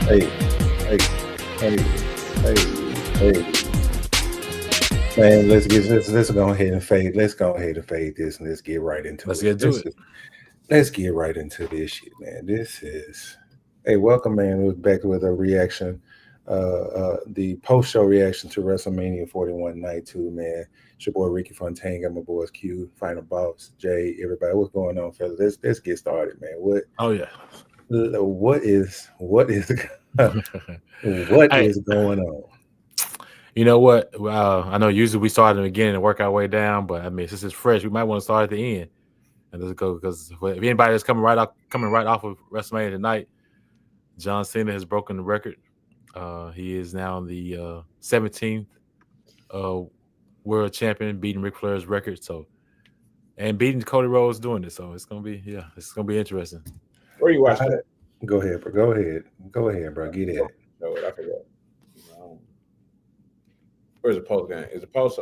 Hey, hey, hey, hey, hey. Man, let's go ahead and fade. Let's go ahead and fade this, and let's get right into Let's it. get to it. Let's get right into this shit, man. This is hey, welcome, man. We're back with a reaction, the post-show reaction to WrestleMania 41 Night 2, man. It's your boy Ricky Fontaine, got my boys Q, Final Boss, Jay, everybody. What's going on, fellas? Let's get started, man. Oh yeah. What is what Hey, is going on? you know what? I know usually we start at the beginning and work our way down, but I mean, since it's fresh, we might want to start at the end and let's go because if anybody is coming right off of WrestleMania tonight, John Cena has broken the record. He is now the 17th uh, world champion, beating Ric Flair's record. So and beating Cody Rhodes doing it. So it's gonna be interesting. Where you watch I, that? Go ahead, bro. Go ahead, bro. Get at it. No, I forgot. Where's the post game? Is the post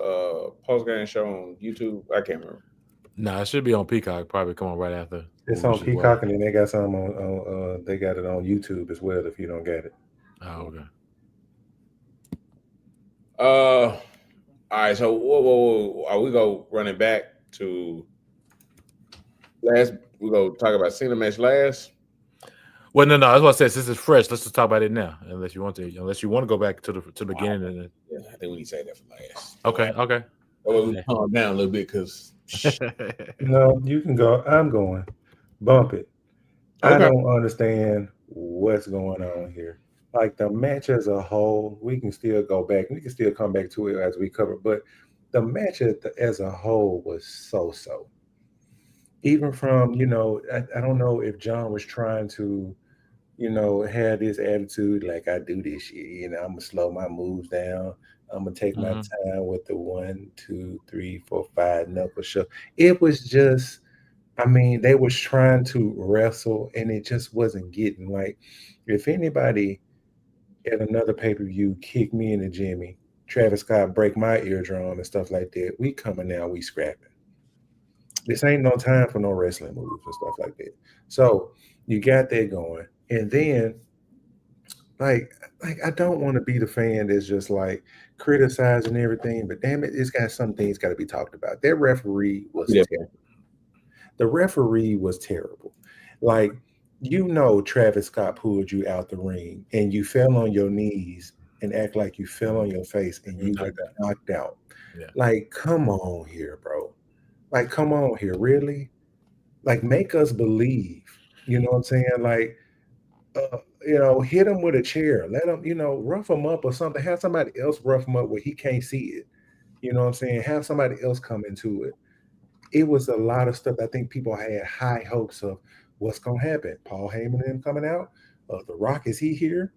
game show on YouTube? I can't remember. No, it should be on Peacock. Probably come on right after. It's we on should Peacock, watch. and then they got some they got it on YouTube as well. If you don't get it, Oh, okay. All right. So whoa. We go running back to last. We go talk about Cena match last. Well, no. That's what I said. Since it's fresh, let's just talk about it now. Unless you want to go back to the beginning. And then... Yeah, I think we need to say that for last. Okay. That way we calm down a little bit because. no, you can go. I'm going. Bump it. Okay. I don't understand what's going on here. Like the match as a whole, we can still go back. We can still come back to it as we cover. But the match as a whole was so. Even from I don't know if John was trying to had this attitude like I do this shit. I'm gonna slow my moves down. I'm gonna take my time with the 1, 2, 3, 4, 5 knuckle shove. It was just, I mean, they was trying to wrestle and it just wasn't getting like. If anybody at another pay-per-view kick me in the Jimmy, Travis Scott break my eardrum and stuff like that, we coming now, we scrapping. This ain't no time for no wrestling moves and stuff like that. So you got that going. And then like I don't want to be the fan that's just like criticizing everything, but damn it, it's got some things got to be talked about. That referee was terrible. The referee was terrible. Like, Travis Scott pulled you out the ring and you fell on your knees and act like you fell on your face and you got knocked out. Yeah. Like, come on here, bro. Like, come on here, really? Like, make us believe. You know what I'm saying? Like, hit him with a chair. Let him, rough him up or something. Have somebody else rough him up where he can't see it. You know what I'm saying? Have somebody else come into it. It was a lot of stuff. I think people had high hopes of what's going to happen. Paul Heyman and him coming out. The Rock, is he here?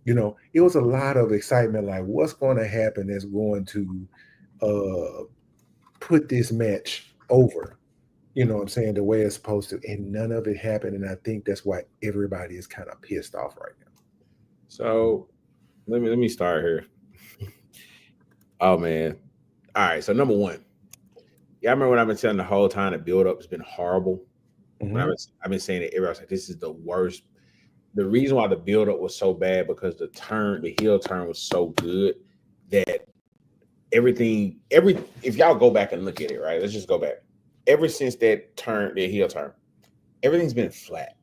It was a lot of excitement. Like, what's going to happen that's going to put this match over? You know what I'm saying? The way it's supposed to. And none of it happened. And I think that's why everybody is kind of pissed off right now. So let me start here. Oh, man. All right. So number one. Yeah, I remember when I've been telling the whole time the build-up has been horrible. Mm-hmm. I've been saying it everybody's like, this is the worst. The reason why the build-up was so bad because the heel turn was so good that if y'all go back and look at it, right? Let's just go back. Ever since the heel turn, everything's been flat.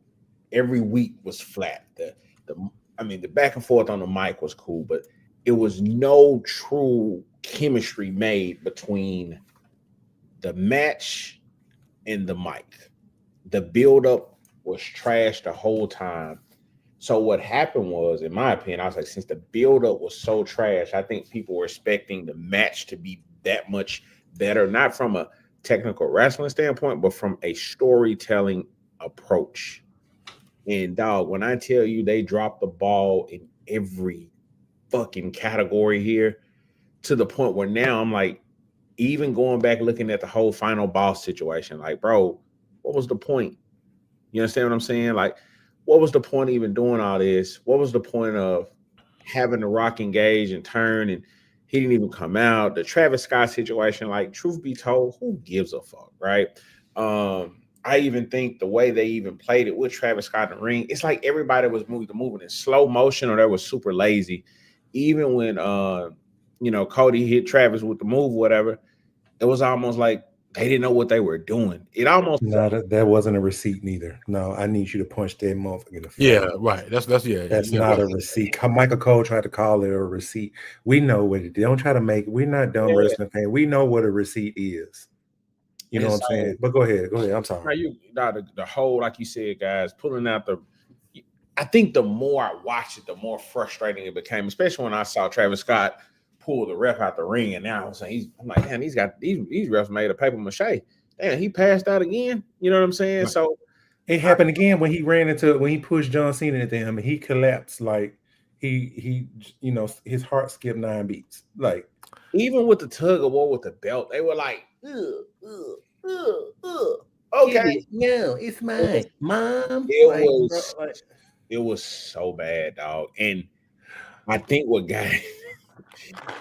Every week was flat. The back and forth on the mic was cool, but it was no true chemistry made between the match and the mic. The buildup was trash the whole time. So what happened was, in my opinion, I was like, since the buildup was so trash, I think people were expecting the match to be that much better, not from a technical wrestling standpoint, but from a storytelling approach. And dog, when I tell you they dropped the ball in every fucking category here, to the point where now I'm like, even going back looking at the whole final boss situation, like, bro, what was the point? You understand what I'm saying? Like, what was the point of even doing all this? What was the point of having the Rock engage and turn and he didn't even come out? The Travis Scott situation, like, truth be told, who gives a fuck, right? I even think the way they even played it with Travis Scott in the ring, it's like everybody was moving in slow motion or they were super lazy. Even when Cody hit Travis with the move, whatever, it was almost like they didn't know what they were doing. It almost No, that wasn't a receipt neither. No, I need you to punch that motherfucker in the Yeah, face. right. That's That's yeah. not a receipt. Michael Cole tried to call it a receipt. We know what it is. Don't try to make. We're not dumb yeah. wrestling fans. We know what a receipt is. You know And what I'm so saying? But go ahead. Go ahead. I'm now sorry. the whole, like you said, guys, pulling out the. I think the more I watched it, the more frustrating it became, especially when I saw Travis Scott pull the ref out the ring, and now I'm like, man, these refs made of paper mache. Damn, he passed out again. You know what I'm saying? Right. So It happened again when he pushed John Cena into him and he collapsed like he his heart skipped 9 beats. Like even with the tug of war with the belt, they were like, ugh, ugh, ugh, ugh. Okay, no, it's it was mine, mom. it Like, bro, was like it was so bad, dog. And I think what got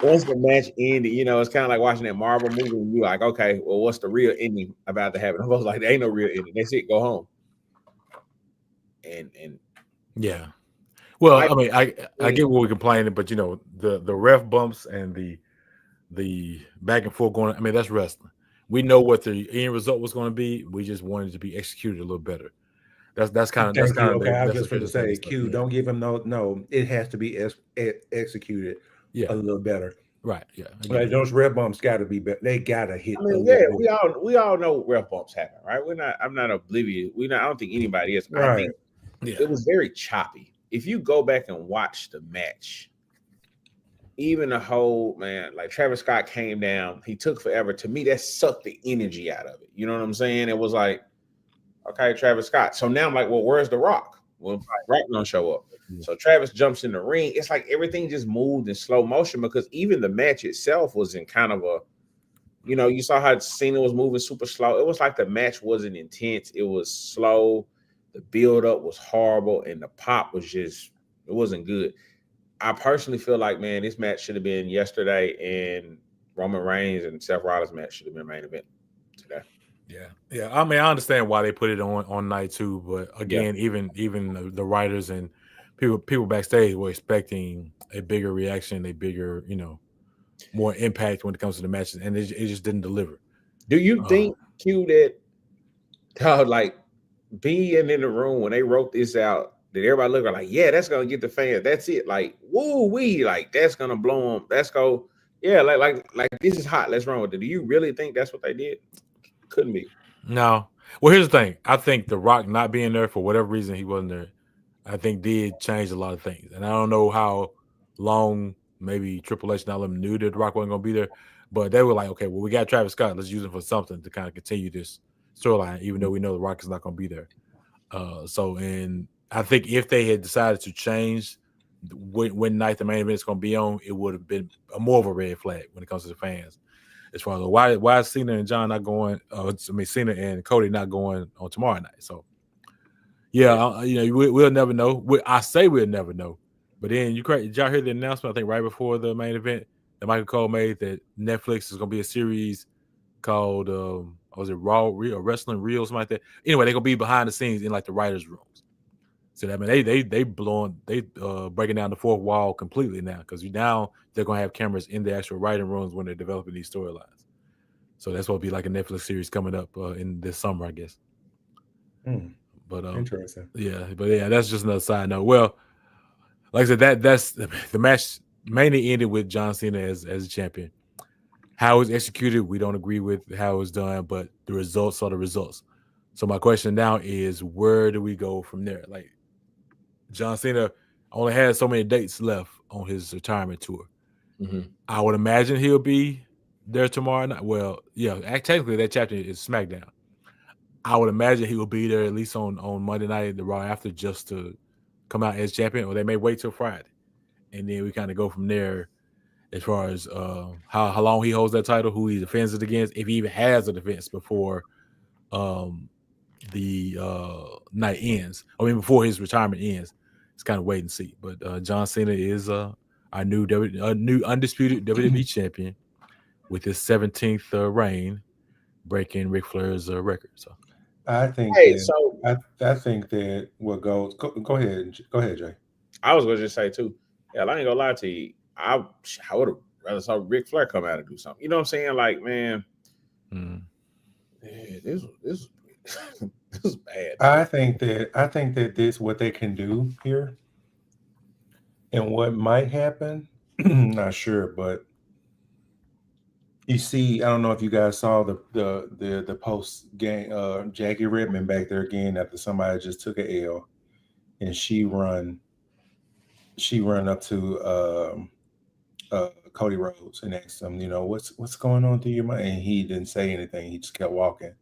once the match ended, it's kind of like watching that Marvel movie and you're like, okay, well, what's the real ending about to happen? I was like, there ain't no real ending. That's it, go home. And Yeah. Well, I I mean, I get what we're complaining, but the ref bumps and the back and forth going. I mean, that's wrestling. We know what the end result was going to be. We just wanted it to be executed a little better. That's kind thank you. of Okay, I was that's the just going to official saying say, stuff. Q, Yeah. don't give him no. It has to be executed Yeah. a little better. Right. Yeah. Like those red bumps got to be better. They gotta hit I a mean, little yeah, bit. we all know ref bumps happen, right? I'm not oblivious. I don't think anybody is. I Right. think it was very choppy. If you go back and watch the match, even the whole man, like Travis Scott came down, he took forever. To me, that sucked the energy out of it. You know what I'm saying? It was like, okay, Travis Scott. So now I'm like, well, where's The Rock? Well, Rock don't show up. So Travis jumps in the ring. It's like everything just moved in slow motion because even the match itself was in kind of a, you saw how Cena was moving super slow. It was like the match wasn't intense. It was slow. The build up was horrible, and the pop was just it wasn't good. I personally feel like, man, this match should have been yesterday, and Roman Reigns and Seth Rollins match should have been main event today. Yeah. I mean, I understand why they put it on night two, but Yeah. again, even the writers and people backstage were expecting a bigger reaction, a bigger more impact when it comes to the matches, and it just didn't deliver. Do you think, Q, that like being in the room when they wrote this out, did everybody look like, yeah, that's gonna get the fans? That's it. Like, woo wee, like that's gonna blow them. Let's go. Yeah, like this is hot. Let's run with it. Do you really think that's what they did? Couldn't be. No. Well, here's the thing. I think The Rock not being there for whatever reason he wasn't there, I think did change a lot of things. And I don't know how long maybe Triple H and all of them knew that The Rock wasn't going to be there, but they were like, okay, well, we got Travis Scott. Let's use him for something to kind of continue this storyline, even though we know The Rock is not going to be there. And I think if they had decided to change when night the main event is going to be on, it would have been more of a red flag when it comes to the fans. As far as why is Cena and John not going? Cena and Cody not going on tomorrow night. So, we'll never know. I say we'll never know. But then did y'all hear the announcement? I think right before the main event that Michael Cole made that Netflix is going to be a series called was it Raw Real or Wrestling Real or something like that. Anyway, they're gonna be behind the scenes in like the writers' rooms. So I mean they breaking down the fourth wall completely now because now they're gonna have cameras in the actual writing rooms when they're developing these storylines. So that's what will be like a Netflix series coming up in this summer, I guess. But Interesting. yeah, that's just another side note. Well, like I said, that's the match mainly ended with John Cena as a champion. How it's executed, we don't agree with how it's done, but the results are the results. So my question now is, where do we go from there? Like John Cena only has so many dates left on his retirement tour. Mm-hmm. I would imagine he'll be there tomorrow night. Well, yeah, technically that chapter is SmackDown. I would imagine he will be there at least on Monday night, the Raw after, just to come out as champion, or they may wait till Friday, and then we kind of go from there. As far as how long he holds that title, who he defends it against, if he even has a defense before the night ends. I mean, before his retirement ends, it's kind of wait and see. But John Cena is our new undisputed WWE champion with his 17th reign, breaking Ric Flair's record. So I think Hey, that so I think that what goes. Go ahead, Jay. I was gonna just say too. Yeah, I ain't gonna lie to you. I would have rather saw Ric Flair come out and do something. You know what I'm saying? Like, man, Mm. this this is bad, man. I think that this what they can do here and what might happen. Not sure, but you see, I don't know if you guys saw the post game. Jackie Redmond back there again after somebody just took a L, and she run up to Cody Rhodes and asked him, what's going on through your mind, and he didn't say anything. He just kept walking.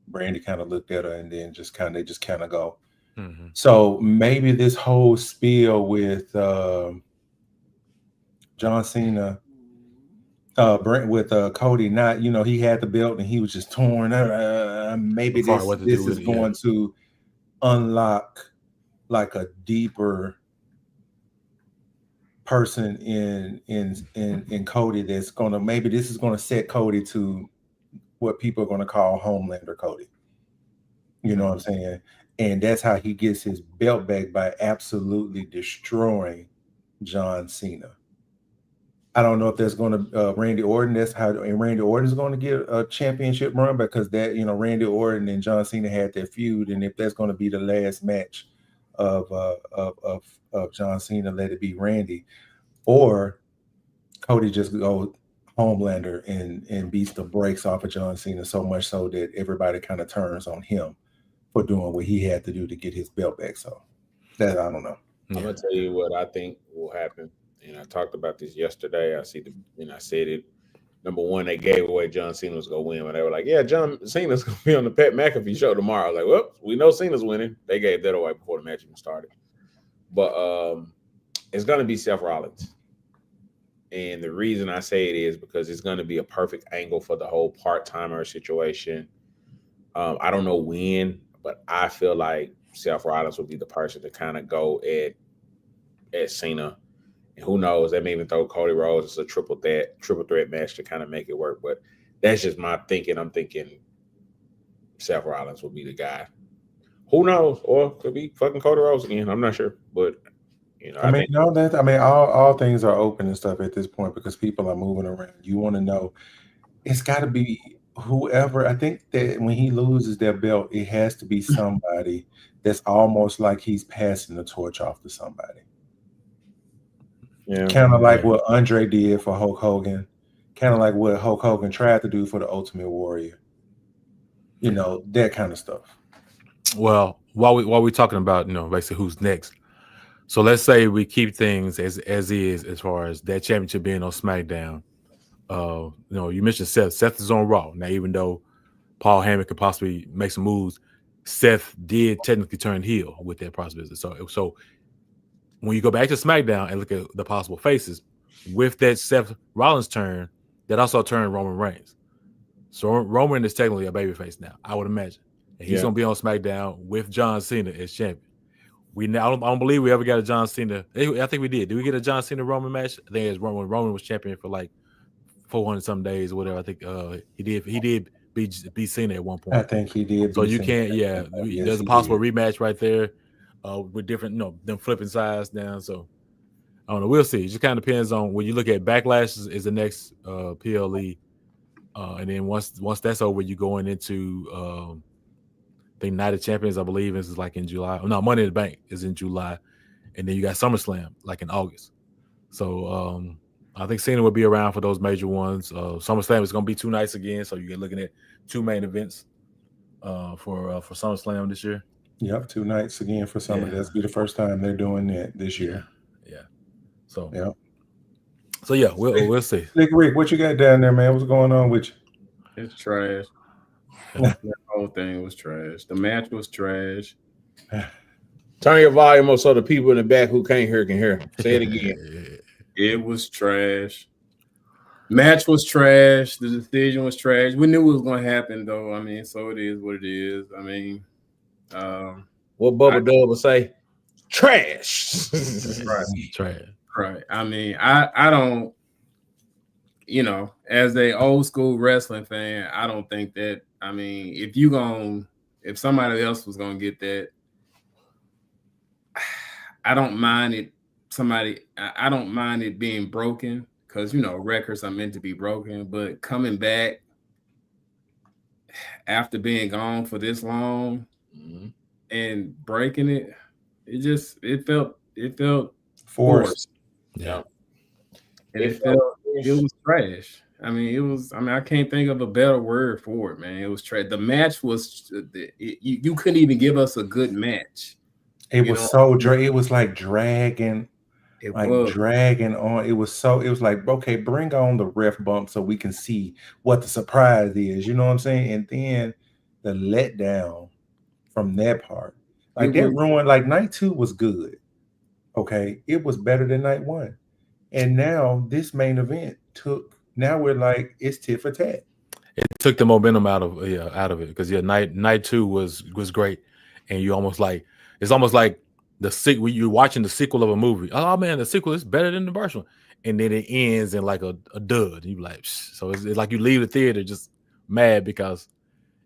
Brandy kind of looked at her, and then they just kind of go. Mm-hmm. So maybe this whole spiel with John Cena, Brent with Cody, not he had the belt and he was just torn. Maybe Far this what to do this with is it, yeah. going to unlock like a deeper person in Cody that's gonna maybe this is gonna set Cody to what people are gonna call Homelander Cody. You know what I'm saying? And that's how he gets his belt back by absolutely destroying John Cena. I don't know if that's going to Randy Orton. That's how and Randy Orton is going to get a championship run because that Randy Orton and John Cena had their feud, and if that's going to be the last match of John Cena, let it be Randy, or Cody just go Homelander and beats the brakes off of John Cena so much so that everybody kind of turns on him for doing what he had to do to get his belt back. So that I don't know. I'm Yeah. gonna tell you what I think will happen. And I talked about this yesterday. And I said it. Number one, they gave away John Cena was gonna win, but they were like, "Yeah, John Cena's gonna be on the Pat McAfee show tomorrow." I was like, well, we know Cena's winning. They gave that away before the match even started. But it's gonna be Seth Rollins, and the reason I say it is because it's gonna be a perfect angle for the whole part timer situation. I don't know when, but I feel like Seth Rollins will be the person to kind of go at Cena. And who knows? They may even throw Cody Rhodes as a triple threat match to kind of make it work. But that's just my thinking. I'm thinking Seth Rollins will be the guy. Who knows? Or could be fucking Cody Rhodes again. I'm not sure. But I I mean, think no, that I mean, all things are open and stuff at this point because people are moving around. You want to know it's got to be whoever. I think that when he loses their belt, it has to be somebody that's almost like he's passing the torch off to somebody. yeah. Kind of like Yeah. what Andre did for Hulk Hogan, kind of like what Hulk Hogan tried to do for the Ultimate Warrior. That kind of stuff. Well, while we're talking about, basically who's next. So let's say we keep things as is as far as that championship being on SmackDown. You mentioned Seth. Seth is on Raw. Now, even though Paul Heyman could possibly make some moves, Seth did technically turn heel with that possibility. So when you go back to SmackDown and look at the possible faces, with that Seth Rollins turn, that also turned Roman Reigns. So Roman is technically a babyface now, I would imagine. And he's Yeah. going to be on SmackDown with John Cena as champion. I don't believe we ever got a John Cena. I think we did. Did we get a John Cena Roman match? I think it's when Roman was champion for like 400 some days or whatever. I think he did beat Cena at one I point. think he did So be you seen. can't. Yeah, Yes, there's a he possible did. rematch right there, with different, them flipping sides down. So I don't know. We'll see. It just kind of depends on when you look at Backlash is the next PLE, and then once that's over, you going into the Night of Champions. I believe is like in July. Oh, no, Money in the Bank is in July, and then you got SummerSlam like in August. So I think Cena will be around for those major ones. SummerSlam is going to be 2 nights again, so you're looking at 2 main events for SummerSlam this year. Yep, 2 nights again for some of Yeah, that's be the first time they're doing that this yeah, year. yeah. So Yep. yeah, we'll see. Slick Rick, what you got down there, man? What's going on with It's trash. you? That whole thing was trash. The match was trash. Turn your volume up so the people in the back who can't hear can hear. Say it again. It was trash. Match was trash. The decision was trash. We knew it was going to happen, though. I mean, so it is what it is. I mean, What Bubba Dub would say? Trash. right, Trash. right. I mean, I don't, as a old school wrestling fan, I don't think that. I mean, if if somebody else was gonna get that, I don't mind it. I don't mind it being broken because records are meant to be broken. But coming back after being gone for this long and breaking it, it felt forced. Yeah. And it was trash. I mean, I can't think of a better word for it, man. It was trash. The match was, you couldn't even give us a good match. It was it was like dragging. Dragging on. It was like, okay, bring on the ref bump so we can see what the surprise is. You know what I'm saying? And then the letdown from that part. Like that ruined, like night 2 was good. Okay. It was better than night 1. And now this main event now we're like, it's tit for tat. It took the momentum out of it because night 2 was great, and you almost like it's almost like the sequel. You're watching the sequel of a movie. Oh man, the sequel is better than the first one, and then it ends in like a dud. You like, so it's like you leave the theater just mad because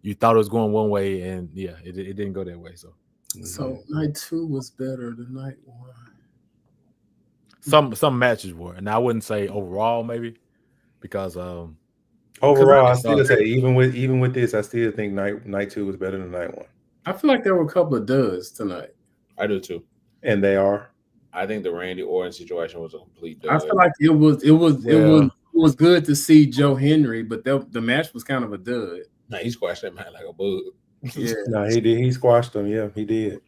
you thought it was going one way, and it didn't go that way. So night 2 was better than night 1. Some matches were, and I wouldn't say overall maybe because overall I still say even with this, I still think night 2 was better than night 1. I feel like there were a couple of duds tonight. I do too, and they are. I think the Randy Orton situation was a complete dud. I feel like it was good to see Joe Henry, but the match was kind of a dud. Nah, he squashed that man like a bug. Yeah, no, he did. He squashed him. Yeah, he did.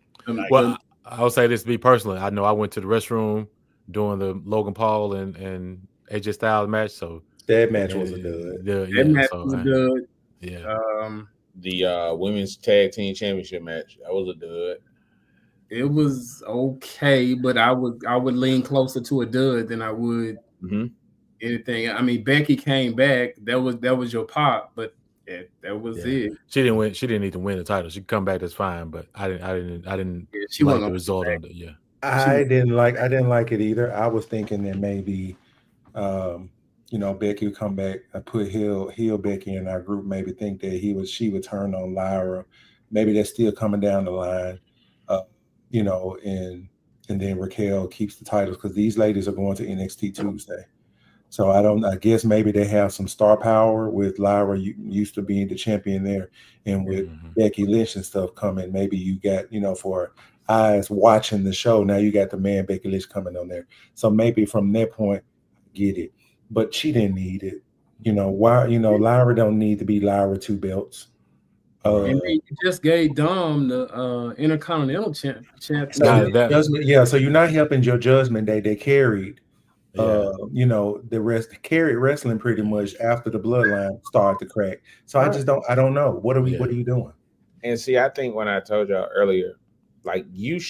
Well, I would say this to me personally. I know I went to the restroom during the Logan Paul and AJ Styles match, so that match was a dud. That match was a dud. Yeah. The women's tag team championship match, that was a dud. It was okay, but I would lean closer to a dud than I would anything. I mean, Becky came back. That was your pop, but that was it. She didn't win. She didn't need to win the title. She could come back. That's fine. But I didn't she like the result of it. Yeah. I didn't like it either. I was thinking that maybe, Becky would come back. I put heel Becky in our group. Maybe think that she would turn on Lyra. Maybe that's still coming down the line. And then Raquel keeps the titles because these ladies are going to NXT Tuesday. So I guess maybe they have some star power with Lyra used to being the champion there, and with Becky Lynch and stuff coming. Maybe you got, for eyes watching the show, now you got the man Becky Lynch coming on there. So maybe from that point, get it. But she didn't need it. Why? Lyra don't need to be Lyra 2 belts. And then you just gave Dom the Intercontinental champ. So you're not helping your Judgment Day. They carried, the rest carried wrestling pretty much after the bloodline started to crack. So I don't know. What are you doing? And see, I think when I told y'all earlier, like we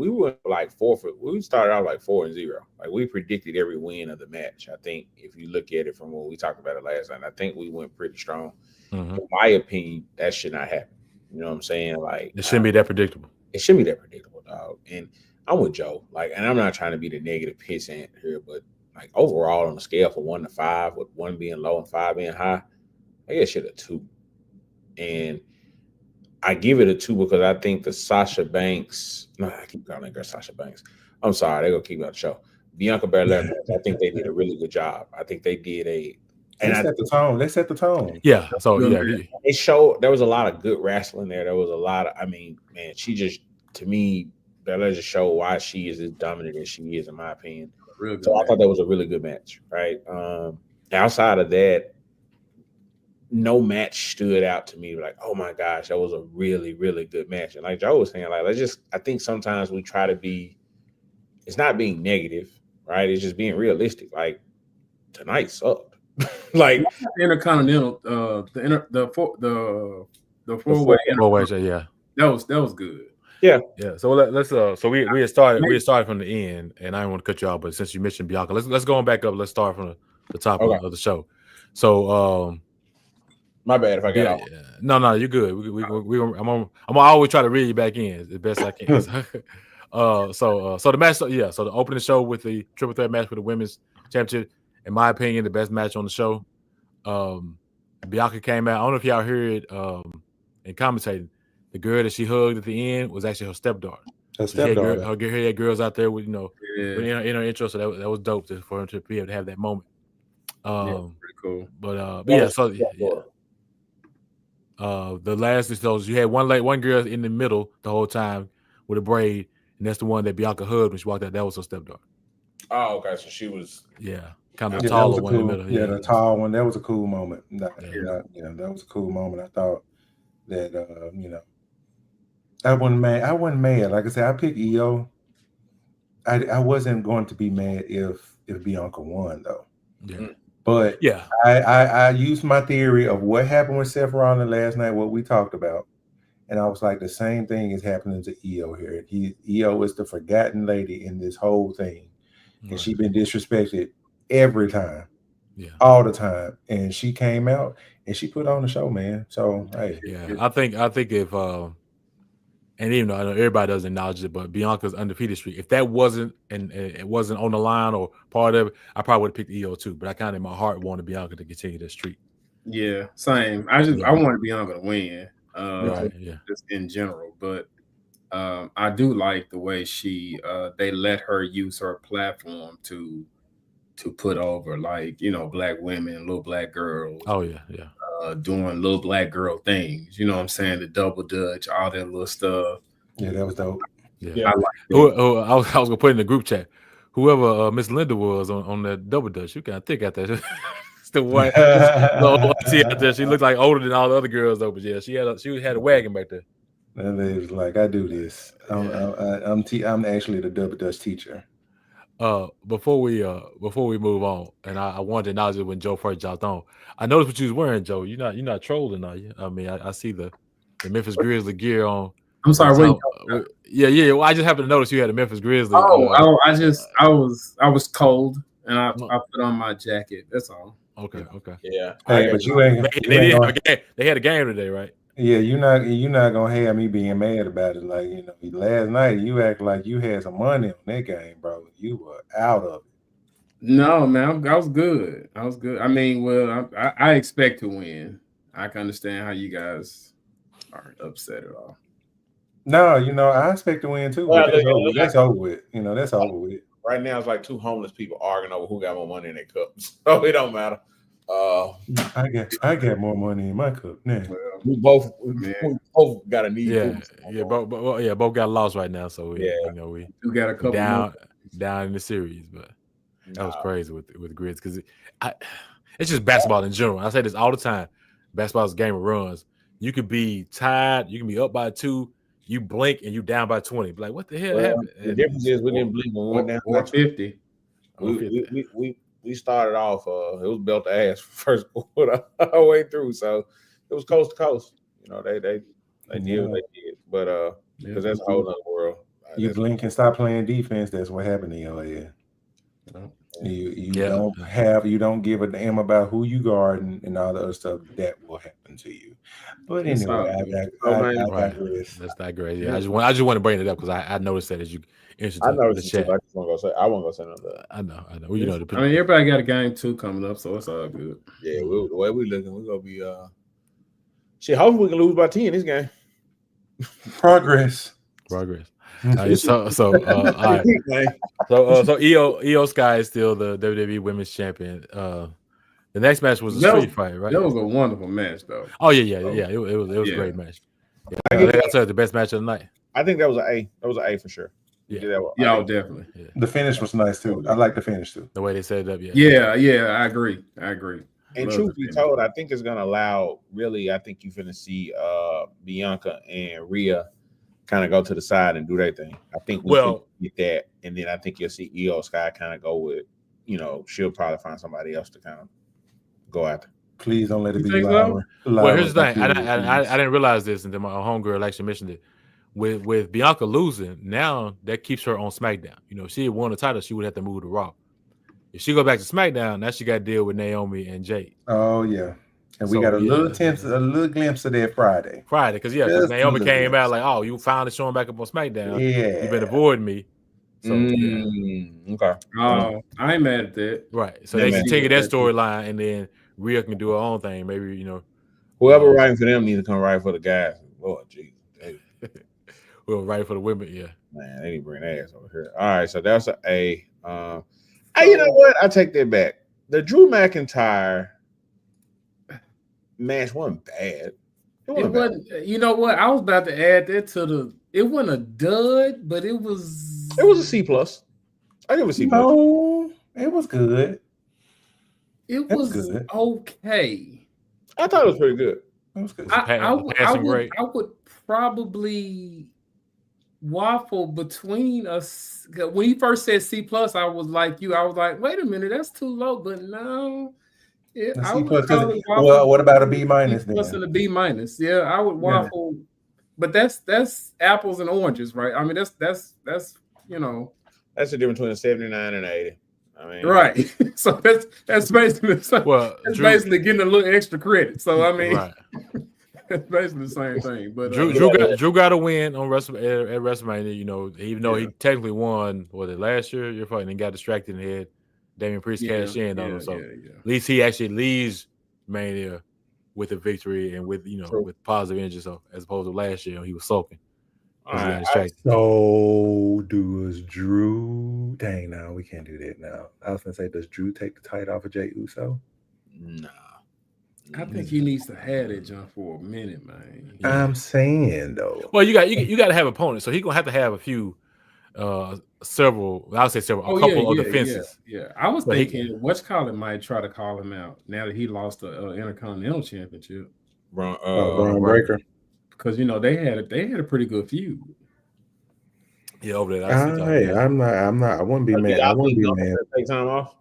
were like we started out like 4-0. Like we predicted every win of the match. I think if you look at it from when we talked about it last night, I think we went pretty strong. In my opinion, that should not happen. You know what I'm saying? Like it shouldn't be that predictable. It shouldn't be that predictable, dog. And I'm with Joe. Like, and I'm not trying to be the negative pissant here, but like overall on a scale from 1 to 5, with 1 being low and 5 being high, I guess shit a 2. And I give it a 2 because I think the Sasha Banks. No, I keep calling her Sasha Banks. I'm sorry, they're gonna keep me on the show. Bianca Belair. I think they did a really good job. I think they did They set the tone. Yeah. So it showed there was a lot of good wrestling there. There was a lot of, she just, to me, Belair just showed why she is as dominant as she is, in my opinion. So I thought that was a really good match, right? Outside of that, no match stood out to me like, oh my gosh, that was a really, really good match. And like Joe was saying, like, I think sometimes we try to be, it's not being negative, right? It's just being realistic. Like tonight sucked. Like Intercontinental, the four-way, yeah, that was good. Yeah. So let's so we had started from the end, and I don't want to cut you off, but since you mentioned Bianca, let's go on back up. Let's start from the top of the show. So my bad if I got off. No, you're good. I'm always try to reel you back in as best I can. So the match, so the opening show with the triple threat match for the women's championship. In my opinion, the best match on the show. Bianca came out. I don't know if y'all heard in commentating. the girl that she hugged at the end was actually her stepdaughter. Her So she stepdaughter. had girls out there with Yeah, in her intro. So that was dope for him to be able to have that moment. yeah, pretty cool. But That yeah, was so stepdaughter. the last is those you had one girl in the middle the whole time with a braid, and that's the one that Bianca hugged when she walked out. That was her stepdaughter. Oh, okay. So she was. Kind of Yeah, that taller was a one in the cool. middle. Yeah, the tall one. That was a cool moment. Yeah. That was a cool moment. I thought that I wasn't mad. I wasn't mad. Like I said, I picked EO. I wasn't going to be mad if Bianca won though. Yeah. But yeah, I used my theory of what happened with Seth Rollins last night, what we talked about, and I was like, the same thing is happening to EO here. EO is the forgotten lady in this whole thing, and she's been disrespected every time, all the time. And she came out and she put on the show, man. So hey, yeah, I think if and even though I know everybody doesn't acknowledge it, but Bianca's undefeated streak, if that wasn't and it wasn't on the line or part of it, I probably would have picked EO too. But I kind of in my heart wanted Bianca to continue that streak. Yeah, same. I wanted Bianca to win. Just in general, but I do like the way they let her use her platform to put over, like, black women, little black girls. Oh yeah. Doing little black girl things. You know what I'm saying? The double dutch, all that little stuff. Yeah, that was dope. Yeah. I was gonna put in the group chat. Whoever Miss Linda was on that double dutch, you kind of thick out there. The white out there. She looked like older than all the other girls though, but yeah, she had a wagon back there. And it was like, I do this. I'm actually the double dutch teacher. Before we move on, and I wanted to acknowledge it when Joe first jumped on. I noticed what you was wearing, Joe. You're not trolling, are you? I mean, I see the Memphis Grizzly gear on. I'm sorry. Yeah. Well, I just happened to notice you had a Memphis Grizzly. I was cold, and I put on my jacket. That's all. Okay. Yeah. Hey, but you ain't. They had a game today, right? Yeah, you're not gonna have me being mad about it. Like, last night you act like you had some money on that game, bro. You were out of it. No, man, I was good. I mean, well, I expect to win. I can understand how you guys are upset at all. No, I expect to win too. But that's over with. That's over with. Right now, it's like two homeless people arguing over who got more money in their cups. So it don't matter. I got more money in my cup now. We both got a need. Both got lost right now. So we got a couple down in the series, but that was crazy with grids because it's just basketball in general. I say this all the time. Basketball is a game of runs. You could be tied. You can be up by 2. You blink and you down by 20. Like, what the hell happened? The difference is we didn't blink when we went down by 50. We started off. It was belt to ass first quarter all the way through. So it was coast to coast. They did what they did. But because that's a whole other world. You blink and stop playing defense. That's what happened in your head. You don't give a damn about who you guard and all the other stuff that will happen to you. But anyway, I digress. Let's digress. Yeah, I just want to bring it up because I noticed that as you entered the chat. I just want to go say. I won't go say nothing. I know. Well, I mean, everybody got a game 2 coming up, so it's all good. Yeah, the way we looking, we're gonna be hopefully we can lose by 10 this game. Progress. All right, so EO Sky is still the WWE Women's Champion. The next match was a street fight, right? That was a wonderful match, though. Oh yeah. It was a great match. Yeah, I said the best match of the night. I think that was an A. That was an A for sure. Yeah, definitely. Yeah. The finish was nice too. I like the finish too. The way they set it up, Yeah, I agree. And truth be told, I think it's gonna allow. Really, I think you're gonna see Bianca and Rhea kind of go to the side and do their thing. I think we can get that, and then I think you'll see EO Sky kind of go with. She'll probably find somebody else to kind of go after. Please don't let it be Laura. Well, here's the thing. I didn't realize this until my homegirl actually mentioned it. With Bianca losing, now that keeps her on SmackDown. If she had won the title, she would have to move to Raw. If she go back to SmackDown, now she got to deal with Naomi and Jade. Oh yeah, and we got a little glimpse of that Friday. Because Naomi came out like, "Oh, you finally showing back up on SmackDown. Yeah, you've been avoiding me." So okay. Oh, I ain't mad at that. Right. So they continue that storyline, and then Rhea can do her own thing. Maybe whoever writing for them needs to come write for the guys. Lord Jesus. We were right for the women. Yeah. Man, they didn't bring that ass over here. All right, so that's a A. You know what? I take that back. The Drew McIntyre match wasn't bad. It wasn't. You know what? I was about to add that to the. It wasn't a dud, but it was. It was a C plus. I give it a C plus. No, it was good. It was good. okay. I thought it was pretty good. It was good. I would probably waffle between us. When you first said C plus, I was like you. I was like, wait a minute, that's too low. But no, I would probably waffle. Well, what about a B minus then? Plus and a B minus. Yeah, I would waffle. Yeah. But that's apples and oranges, right? I mean, that's you know. That's the difference between a 79 and an 80. I mean, right. So that's basically basically getting a little extra credit. So I mean, right. That's basically the same thing. But Drew got a win on at WrestleMania. You know, even though he technically won, was it last year? You're fighting and got distracted and had Damian Priest cash in on him. So at least he actually leaves Mania with a victory and with with positive energy. So as opposed to last year, he was sulking. So does Drew? Dang, no, we can't do that now. I was gonna say, does Drew take the title off of Jey Uso? Nah. I think he needs to have that jump for a minute, man. Yeah. I'm saying though. Well, you got to have opponents, so he's gonna have to have a few, several. I would say several, a couple of defenses. Yeah. I was thinking, what's-call-it might try to call him out now that he lost the Intercontinental Championship. Braun Breaker. Because they had a pretty good feud. Yeah, over there. Hey, I'm not. I wouldn't be mad. I wouldn't be mad. Take time off.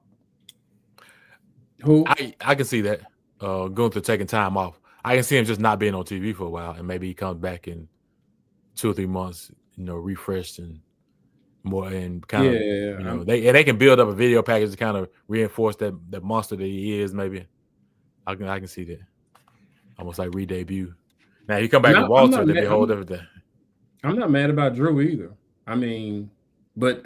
Who? I can see that. Going through taking time off. I can see him just not being on TV for a while, and maybe he comes back in 2 or 3 months, refreshed and more, and kind of, they can build up a video package to kind of reinforce that monster that he is. Maybe I can see that, almost like re-debut. Now you come back with Walter, that'd be a whole different thing. I'm not mad about Drew either. I mean, but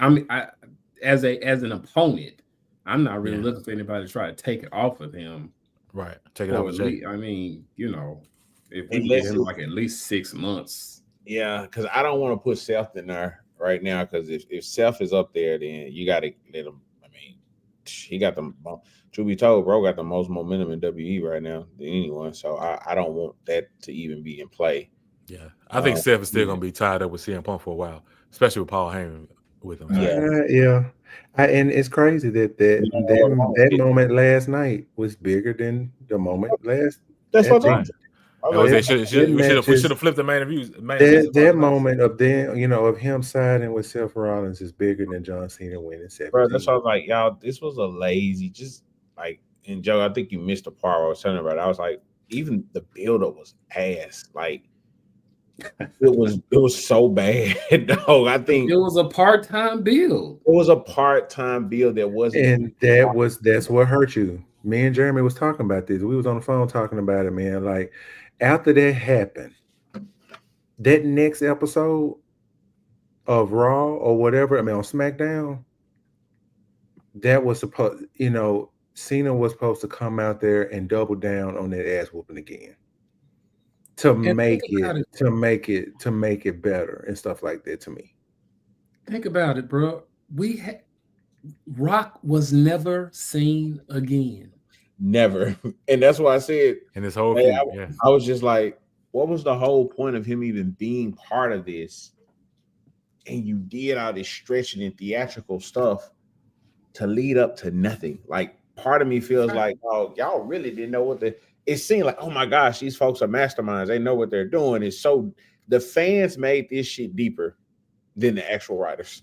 as an opponent, I'm not really looking for anybody to try to take it off of him. Right, take it off of Jey. I mean, if we get him like at least 6 months. Yeah, because I don't want to put Seth in there right now. Because if Seth is up there, then you got to let him. I mean, he got the. Truth be told, bro, got the most momentum in WE right now than anyone. So I don't want that to even be in play. Yeah, I think Seth is still going to be tied up with CM Punk for a while, especially with Paul Heyman with him. Yeah. And it's crazy that moment last night was bigger than the moment last. That's what I'm saying. We should have flipped the main reviews. That moment of of him siding with Seth Rollins is bigger than John Cena winning 17. Bro, that's why I was like, y'all, this was a lazy, just like, and Joe, I think you missed the part where I was telling about it. I was like, even the buildup was ass. Like, it was so bad. No, I think it was a part-time build. It was a part-time build that wasn't, and that's what hurt you. Me and Jeremy was talking about this. We was on the phone talking about it, man. Like, after that happened, that next episode of Raw or whatever, on SmackDown, that was supposed, Cena was supposed to come out there and double down on that ass whooping again. To make it better and stuff like that. To me, think about it, bro. Rock was never seen again. Never, and that's why I said in this whole I was just like, what was the whole point of him even being part of this? And you did all this stretching and theatrical stuff to lead up to nothing. Like, part of me feels like, oh, y'all really didn't know what it seemed like, oh my gosh, these folks are masterminds. They know what they're doing. It's so the fans made this shit deeper than the actual writers.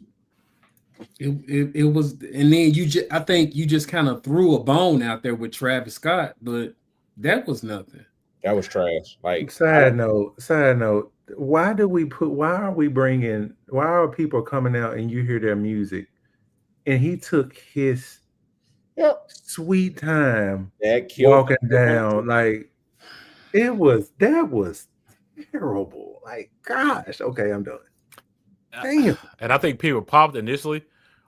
It was, and then I think you just kind of threw a bone out there with Travis Scott, but that was nothing. That was trash. Like, side note, why are people coming out and you hear their music and he took his sweet time walking down, like that was terrible. Like, gosh, okay, I'm done. Damn. And I think people popped initially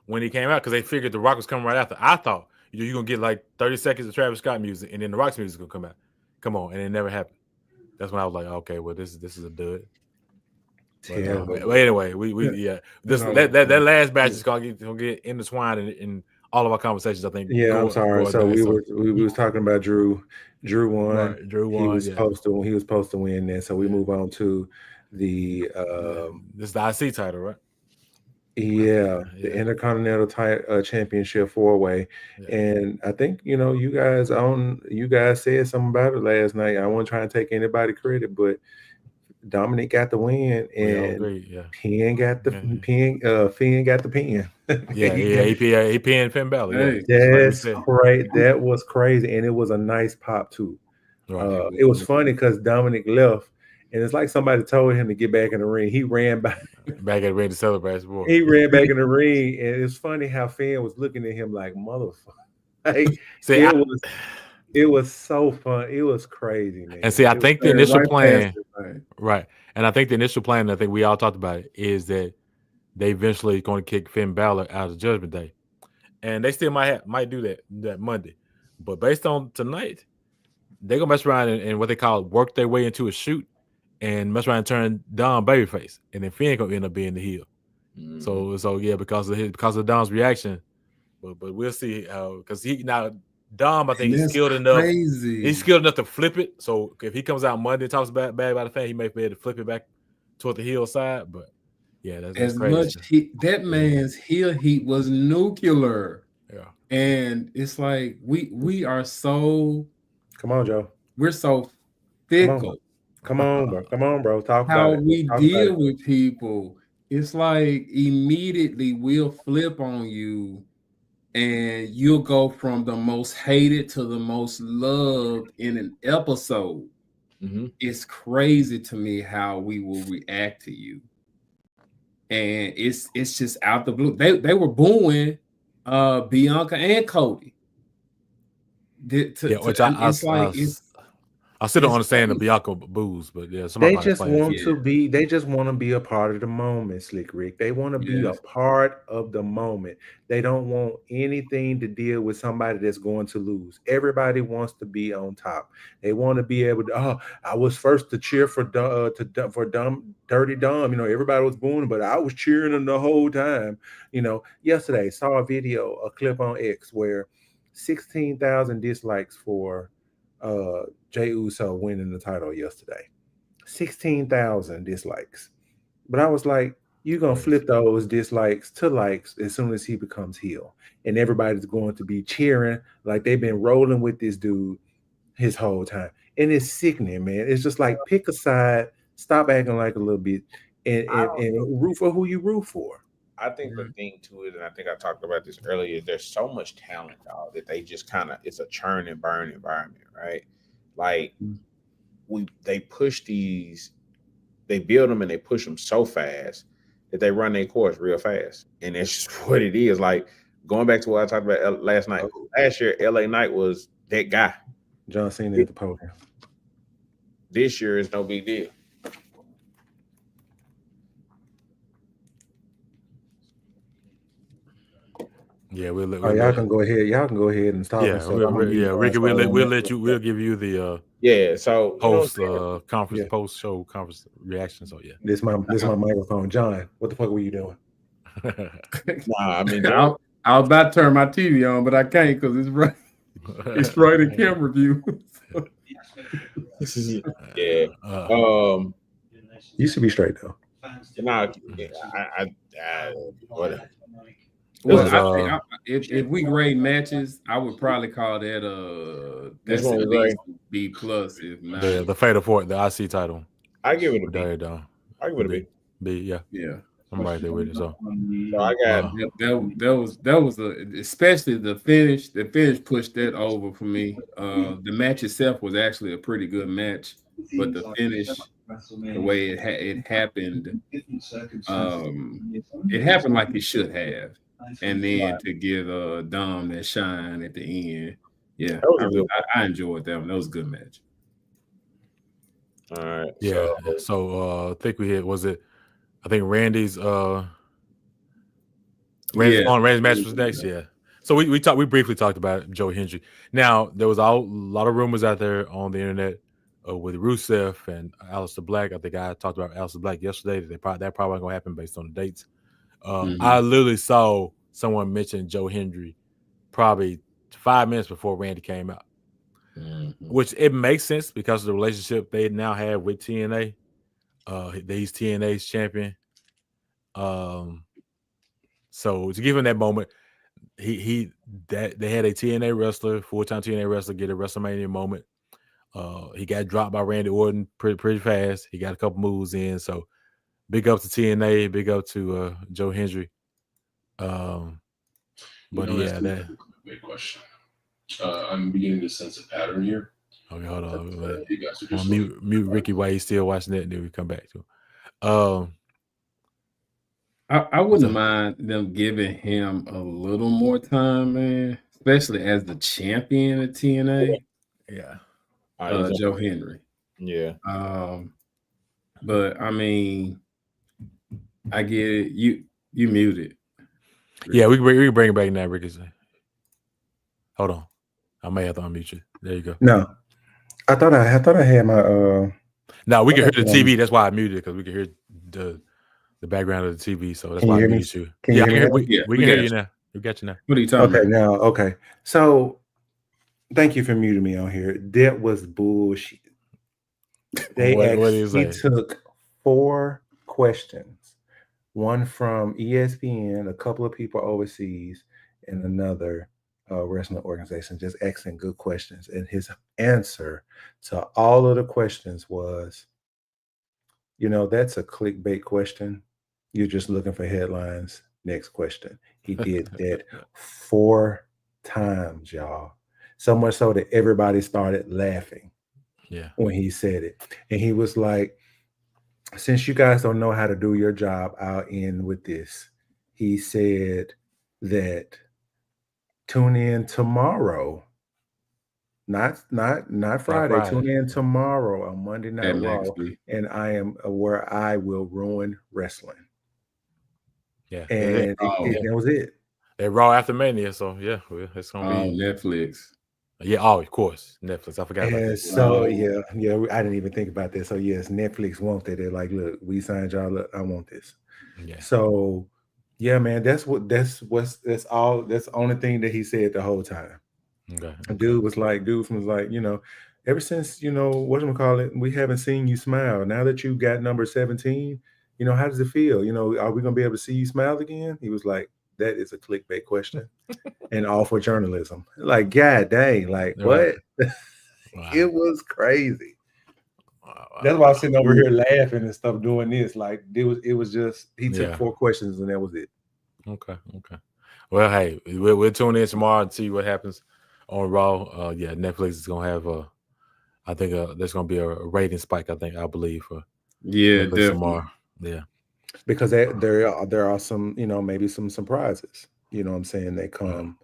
when he came out because they figured The Rock was coming right after. I thought you're gonna get like 30 seconds of Travis Scott music and then The Rock's music is gonna come out. Come on, and it never happened. That's when I was like, okay, well, this is a dud. Terrible. Anyway, we that last match is gonna get intertwined in all of our conversations. I think. Yeah, I'm sorry. So we was talking about Drew. Drew won. Right, Drew won. He was supposed to win. Then, so we move on to the this is the IC title, right? Yeah, the Intercontinental Championship 4-way, and I think you guys said something about it last night. I won't try and take anybody credit, but Dominic got the win, and Finn got the pin. Finn got the pin. He pinned Finn Balor. Hey, that's right. That was crazy, and it was a nice pop too. Right. It was funny because Dominic left, and it's like somebody told him to get back in the ring. He ran back in the ring to celebrate. He ran back in the ring, and it's funny how Finn was looking at him like motherfucker. Like, it was so fun. It was crazy, man. And see, I think the initial plan, right? And I think the initial plan, I think we all talked about it, is that they eventually going to kick Finn Balor out of Judgment Day, and they still might do that Monday. But based on tonight, they're gonna mess around and what they call work their way into a shoot and mess around and turn Dom babyface, and then Finn gonna end up being the heel. Mm-hmm. So yeah, because of Dom's reaction, but we'll see because Dom, I think he's skilled enough. Crazy. He's skilled enough to flip it. So if he comes out Monday and talks bad about the fan, he may be able to flip it back toward the heel side. But yeah, that's as crazy. Much that man's heel heat was nuclear. Yeah, and it's like we are so. Come on, Joe. We're so fickle. Come on, bro. Talk how about we deal with people. It's like immediately we'll flip on you. And you'll go from the most hated to the most loved in an episode. Mm-hmm. It's crazy to me how we will react to you. And it's just out the blue. They were booing Bianca and Cody. I still don't understand the Bianca boos, but yeah, they just want to be a part of the moment, Slick Rick. They want to be a part of the moment. They don't want anything to deal with somebody that's going to lose. Everybody wants to be on top. They want to be able to. I was first to cheer for Dirty Dom. Everybody was booing, but I was cheering them the whole time. Yesterday saw a clip on X where 16,000 dislikes for Jey Uso winning the title yesterday. 16,000 dislikes. But I was like, you're going to flip those dislikes to likes as soon as he becomes heel. And everybody's going to be cheering like they've been rolling with this dude his whole time. And it's sickening, man. It's just like pick a side, stop acting like a little bit, and root for who you root for. I think the thing to it, and I think I talked about this earlier, there's so much talent, dog, that they just it's a churn and burn environment, right? Like they push they build them and they push them so fast that they run their course real fast. And that's just what it is. Like going back to what I talked about last night. Last year, LA Knight was that guy. John Cena at the podium. This year is no big deal. Yeah, y'all can go ahead. Y'all can go ahead and start. Ricky, we'll give you the so post show conference reaction. So yeah, this my microphone, John. What the fuck were you doing? I mean, I was about to turn my TV on, but I can't because it's right. It's right in camera view. You should be straight though. Whatever. Well, if we grade matches, I would probably call that that's at least B plus. If not, the Fatal Four, the IC title. I give it a B. I give it a B. B, yeah. I'm right there with it. So I got that was especially the finish. The finish pushed that over for me. The match itself was actually a pretty good match, but the finish, the way it happened, it happened like it should have. And then to give Dom that shine at the end, I enjoyed that one. That was a good match. All right, yeah. So I think we hit. I think Randy's match was next. Yeah. So we briefly talked about Joe Hendry. Now there was a lot of rumors out there on the internet with Rusev and Aleister Black. I think I talked about Aleister Black yesterday. That probably ain't gonna happen based on the dates. I literally saw someone mention Joe Hendry probably 5 minutes before Randy came out, which it makes sense because of the relationship they now have with TNA. He's TNA's champion. So to give him that moment, that they had a TNA wrestler, full-time TNA wrestler, get a WrestleMania moment. He got dropped by Randy Orton pretty fast. He got a couple moves in. So big up to TNA, big up to Joe Hendry. But yeah, that's a big question. I'm beginning to sense a pattern here. Okay, hold on. You guys are I'm just mute Ricky while he's still watching that, and then we come back to him. I wouldn't mind them giving him a little more time, man, especially as the champion of TNA. Yeah. Joe Hendry. Yeah. But I mean, I get it. You muted. Yeah, we can bring it back now, Ricky. Hold on. I may have to unmute you. There you go. No. I thought I had my No, we can hear the TV. That's why I muted it, because we can hear the background of the TV. So that's why I muted you. Can you hear me? We can hear you now. We got you now. What are you talking about? Now, okay. So thank you for muting me on here. That was bullshit. They actually took 4 questions, one from ESPN, a couple of people overseas, and another wrestling organization, just asking good questions. And his answer to all of the questions was, that's a clickbait question. You're just looking for headlines. Next question. He did that 4 times, y'all. So much so that everybody started laughing when he said it. And he was like, since you guys don't know how to do your job, I'll end with this. He said that tune in tomorrow. Not Friday. Tune in tomorrow on Monday Night Raw. And I am where I will ruin wrestling. Yeah. And that was it. They're Raw after Mania, so yeah, it's gonna be Netflix. Yeah, of course, Netflix. I forgot about that. So yeah, I didn't even think about that. So yes, Netflix wants that. They're like, look, we signed y'all up. I want this. Yeah. So yeah, man, that's the only thing that he said the whole time. Okay. Dude was like, ever since, whatchamacallit, we haven't seen you smile. Now that you got number 17, how does it feel? Are we gonna be able to see you smile again? He was like, that is a clickbait question. And all for journalism. Like, god dang, like what? Wow. It was crazy. That's why I'm sitting over here laughing and stuff doing this. Like it was just he took 4 questions and that was it. Okay. Well, hey, we'll tune in tomorrow and see what happens on Raw. Netflix is gonna have I think there's gonna be a rating spike, I believe, for definitely tomorrow. Yeah. Because there are some, maybe some surprises. You know what I'm saying? They come,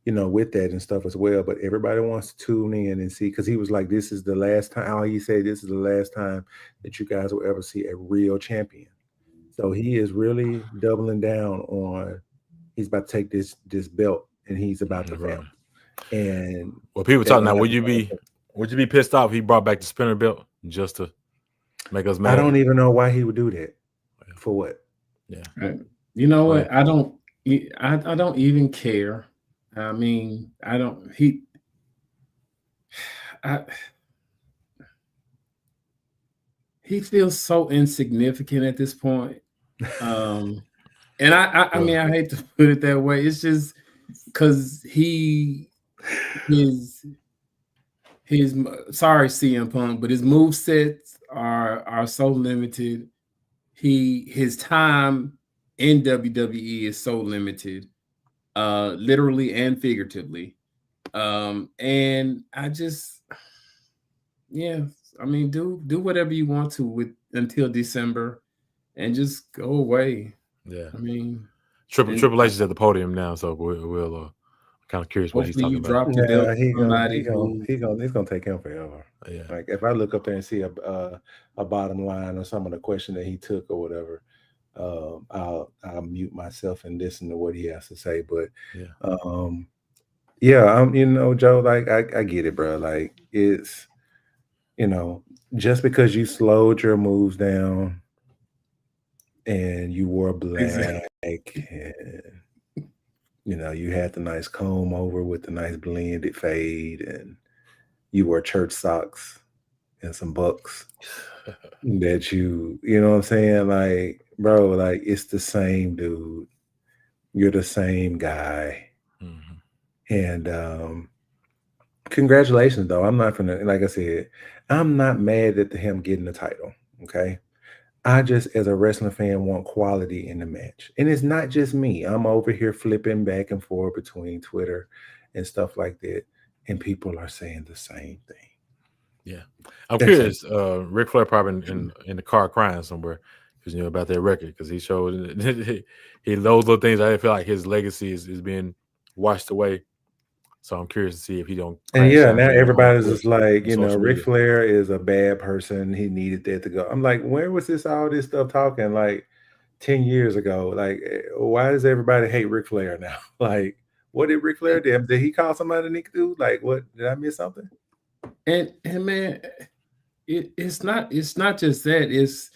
with that and stuff as well. But everybody wants to tune in and see, because he was like, this is the last time. How he said, this is the last time that you guys will ever see a real champion. So he is really doubling down on. He's about to take this belt and he's about to vamp. And well, people talking now. Would you be pissed off if he brought back the spinner belt just to make us mad? I don't even know why he would do that. For what? Yeah. You know what? I don't even care. I mean, he feels so insignificant at this point. And I mean, I hate to put it that way. It's just because his sorry, CM Punk, but his movesets are so limited. His time in WWE is so limited, literally and figuratively. And I just, I mean, do whatever you want to until December, and just go away. Yeah, I mean, Triple H is at the podium now, so we'll kind of curious what he's talking about. Yeah, he's gonna take him forever. Yeah, like if I look up there and see a bottom line or some of the question that he took or whatever, I'll mute myself and listen to what he has to say. But Joe, like I get it, bro. Like you know, just because you slowed your moves down and you wore black and you had the nice comb over with the nice blended fade and you wore church socks and some bucks that you know what I'm saying? Like, bro, like it's the same dude. You're the same guy. Mhm. And congratulations though. I'm not gonna like I said, I'm not mad at him getting the title. Okay. I just, as a wrestling fan, want quality in the match. And it's not just me. I'm over here flipping back and forth between Twitter and stuff like that. And people are saying the same thing. Yeah, I'm They're saying, curious. Ric Flair probably in the car crying somewhere because about that record because he showed he those little things. I feel like his legacy is being washed away. So I'm curious to see if he don't and crash yeah, out now there on everybody's just Twitch like, and social Ric media. Flair is a bad person. He needed that to go. I'm like, where was all this stuff talking like 10 years ago? Like, why does everybody hate Ric Flair now? Like, what did Ric Flair do? Did he call somebody Nick dude? Like, what did I miss something? And man, it's not just that.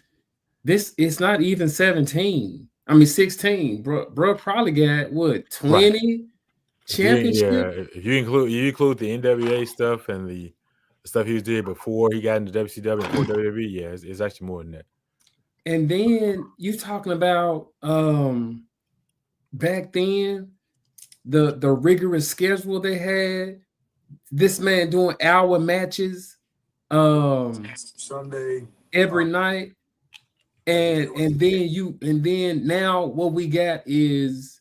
It's not even 17. I mean 16. Bro probably got what 20 championship. If you include the NWA stuff and the stuff he did before he got into WCW and before WWE, yeah, it's actually more than that. And then you talking about back then the rigorous schedule they had. This man doing hour matches Sunday every night. And then now what we got is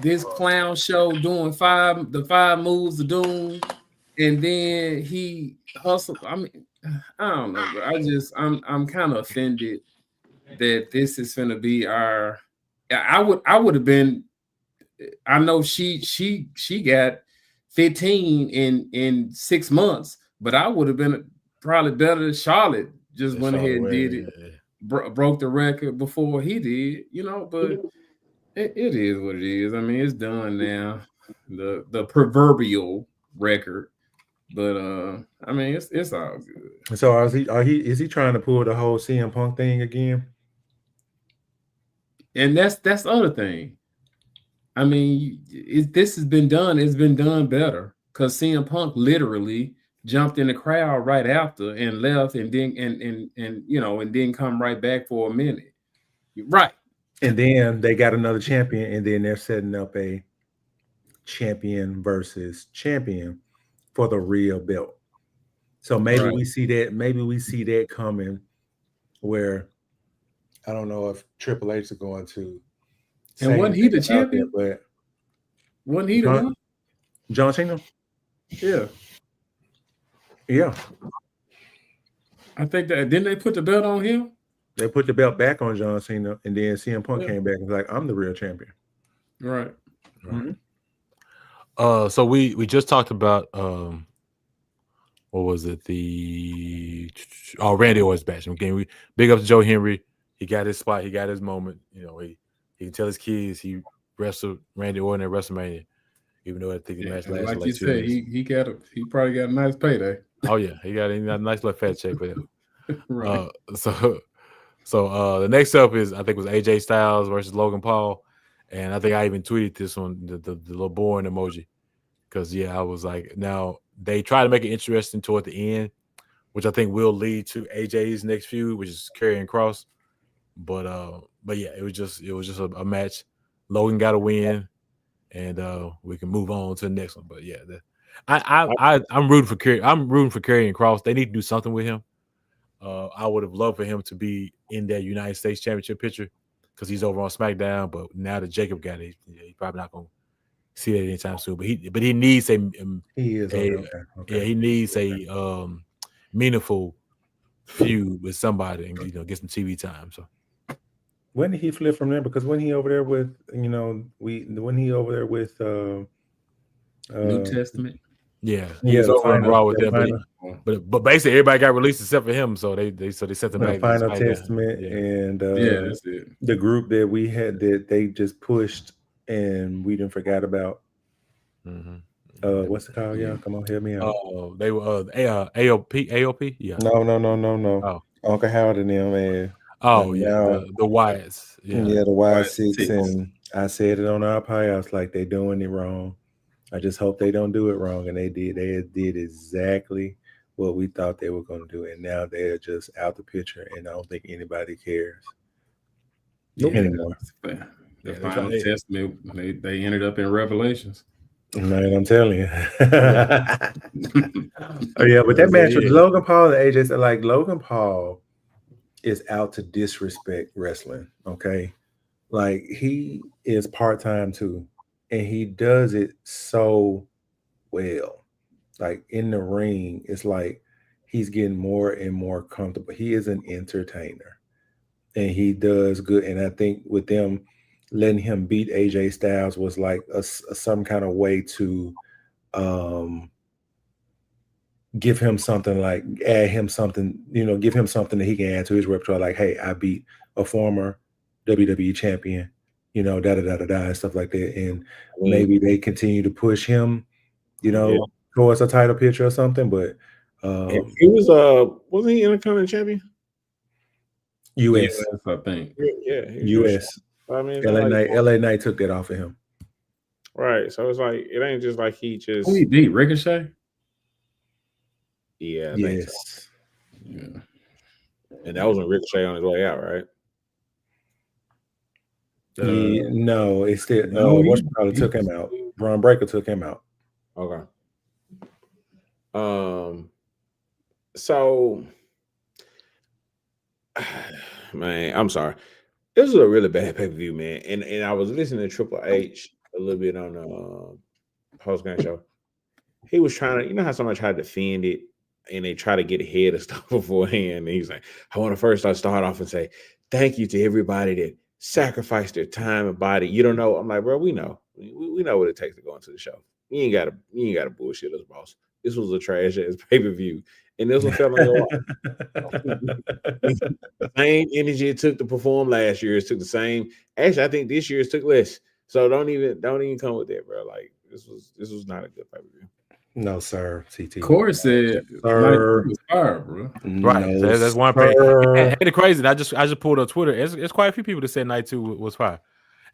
this clown show doing the five moves of doom, and then he hustled. I mean, I don't know, bro. I'm kind of offended that this is gonna be our. I would have been. I know she got 15 in 6 months, but I would have been probably better than Charlotte. Just went ahead and did it. Broke the record before he did, but it is what it is. I mean, it's done now, the proverbial record. But I mean, it's all good. So is he trying to pull the whole CM Punk thing again? And that's the other thing. I mean, this has been done. It's been done better because CM Punk literally jumped in the crowd right after and left, and then and then come right back for a minute. Right. And then they got another champion, and then they're setting up a champion versus champion for the real belt. So maybe we see that. Maybe we see that coming. Where I don't know if Triple H is going to. And wasn't he the champion? But wasn't he the one? John Cena? Yeah. Yeah. I think that didn't they put the belt on him? They put the belt back on John Cena, and then CM Punk came back and was like, I'm the real champion. Right. Mm-hmm. So we just talked about what was it? Randy Orton's match. Again, we big up to Joe Henry. He got his spot. He got his moment. He can tell his kids he wrestled Randy Orton at WrestleMania, even though I think the match lasted like you said, he probably got a nice payday. Oh yeah, he got a nice little fat check for that. Right. So the next up is I think was AJ Styles versus Logan Paul, and I think I even tweeted this on the little boring emoji because I was like, now they try to make it interesting toward the end, which I think will lead to AJ's next feud, which is Karrion Kross. But yeah, it was just a match. Logan got a win, and we can move on to the next one. But yeah, I'm rooting for Karrion Kross. They need to do something with him. I would have loved for him to be in that United States Championship picture because he's over on SmackDown. But now that Jacob got it, he's probably not going to see that anytime soon. But he needs he needs a meaningful feud with somebody and get some TV time. So when did he flip from there? Because when he over there with New Testament. Yeah, he was over on Raw with them, but basically everybody got released except for him. So they set them back. Final Testament and that's it. The group that we had that they just pushed and we didn't forget about. Mm-hmm. What's it called? Yeah, come on, help me out. They were AOP. Yeah. No. Oh. Uncle Howard and them, man. Oh yeah, Now, the Wyatts. yeah, Yeah. the Y6, Y6. and I said it on our podcast like they doing it wrong. I just hope they don't do it wrong, and they did. They did exactly what we thought they were going to do, and now they're just out the picture, and I don't think anybody cares Yeah, anymore. the Yeah, final testament. They ended up in Revelations. Man, I'm telling you. Oh, yeah, but that That's match with it. Logan Paul and AJ, like Logan Paul is out to disrespect wrestling. Okay, like he is part time too, and he does it so well. Like in the ring, it's like he's getting more and more comfortable. He is an entertainer, and he does good. And I think with them letting him beat AJ Styles was like some kind of way to um give him something, like add him something, give him something that he can add to his repertoire. Like, hey, I beat a former WWE champion, da da da da da, and stuff like that. And maybe they continue to push him, towards a title picture or something. But he was wasn't he Intercontinental champion? US, I think. Yeah, US. I mean, LA Knight took that off of him. Right. So it's like it ain't just like he just. Who he beat? Ricochet? Yeah. Yes. Yeah. And that was when Ricochet on his way out, right? No, it's still probably took him out. Braun Breaker took him out. Okay. So, man, I'm sorry. This was a really bad pay-per-view, man. And I was listening to Triple H a little bit on the post-game show. He was trying to, how somebody tried to defend it and they try to get ahead of stuff beforehand. And he's like, I want to first start off and say thank you to everybody that sacrificed their time and body. You don't know. I'm like, bro, we know. We know what it takes to go into the show. You ain't gotta bullshit us, boss. This was a trash ass pay-per-view. And this one fell on your the same energy it took to perform last year. It took the same. Actually, I think this year it took less. So don't even come with that, bro. Like this was not a good pay-per-view. No, sir. CT. Corey said, Sir. was fire, bro. Right. No, That's one pay. And the crazy. I just pulled up Twitter. It's quite a few people that said night 2 was fire.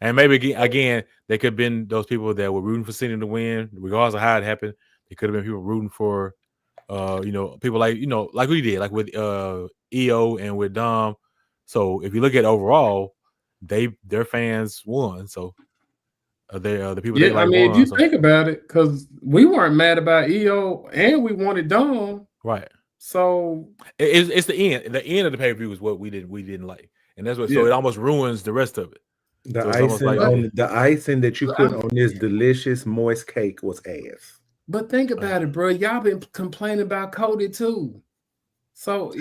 And maybe again, they could have been those people that were rooting for Cena to win, regardless of how it happened. They could have been people rooting for people like we did, like with EO and with Dom. So if you look at overall, their fans won. So they the people they like. I mean, won, if you think about it, because we weren't mad about EO and we wanted Dom. Right. So it's the end. The end of the pay-per-view is what we didn't like. And that's what so it almost ruins the rest of it. The so icing the icing that you put on this delicious moist cake was ass. But think about it, bro. Y'all been complaining about Cody too. So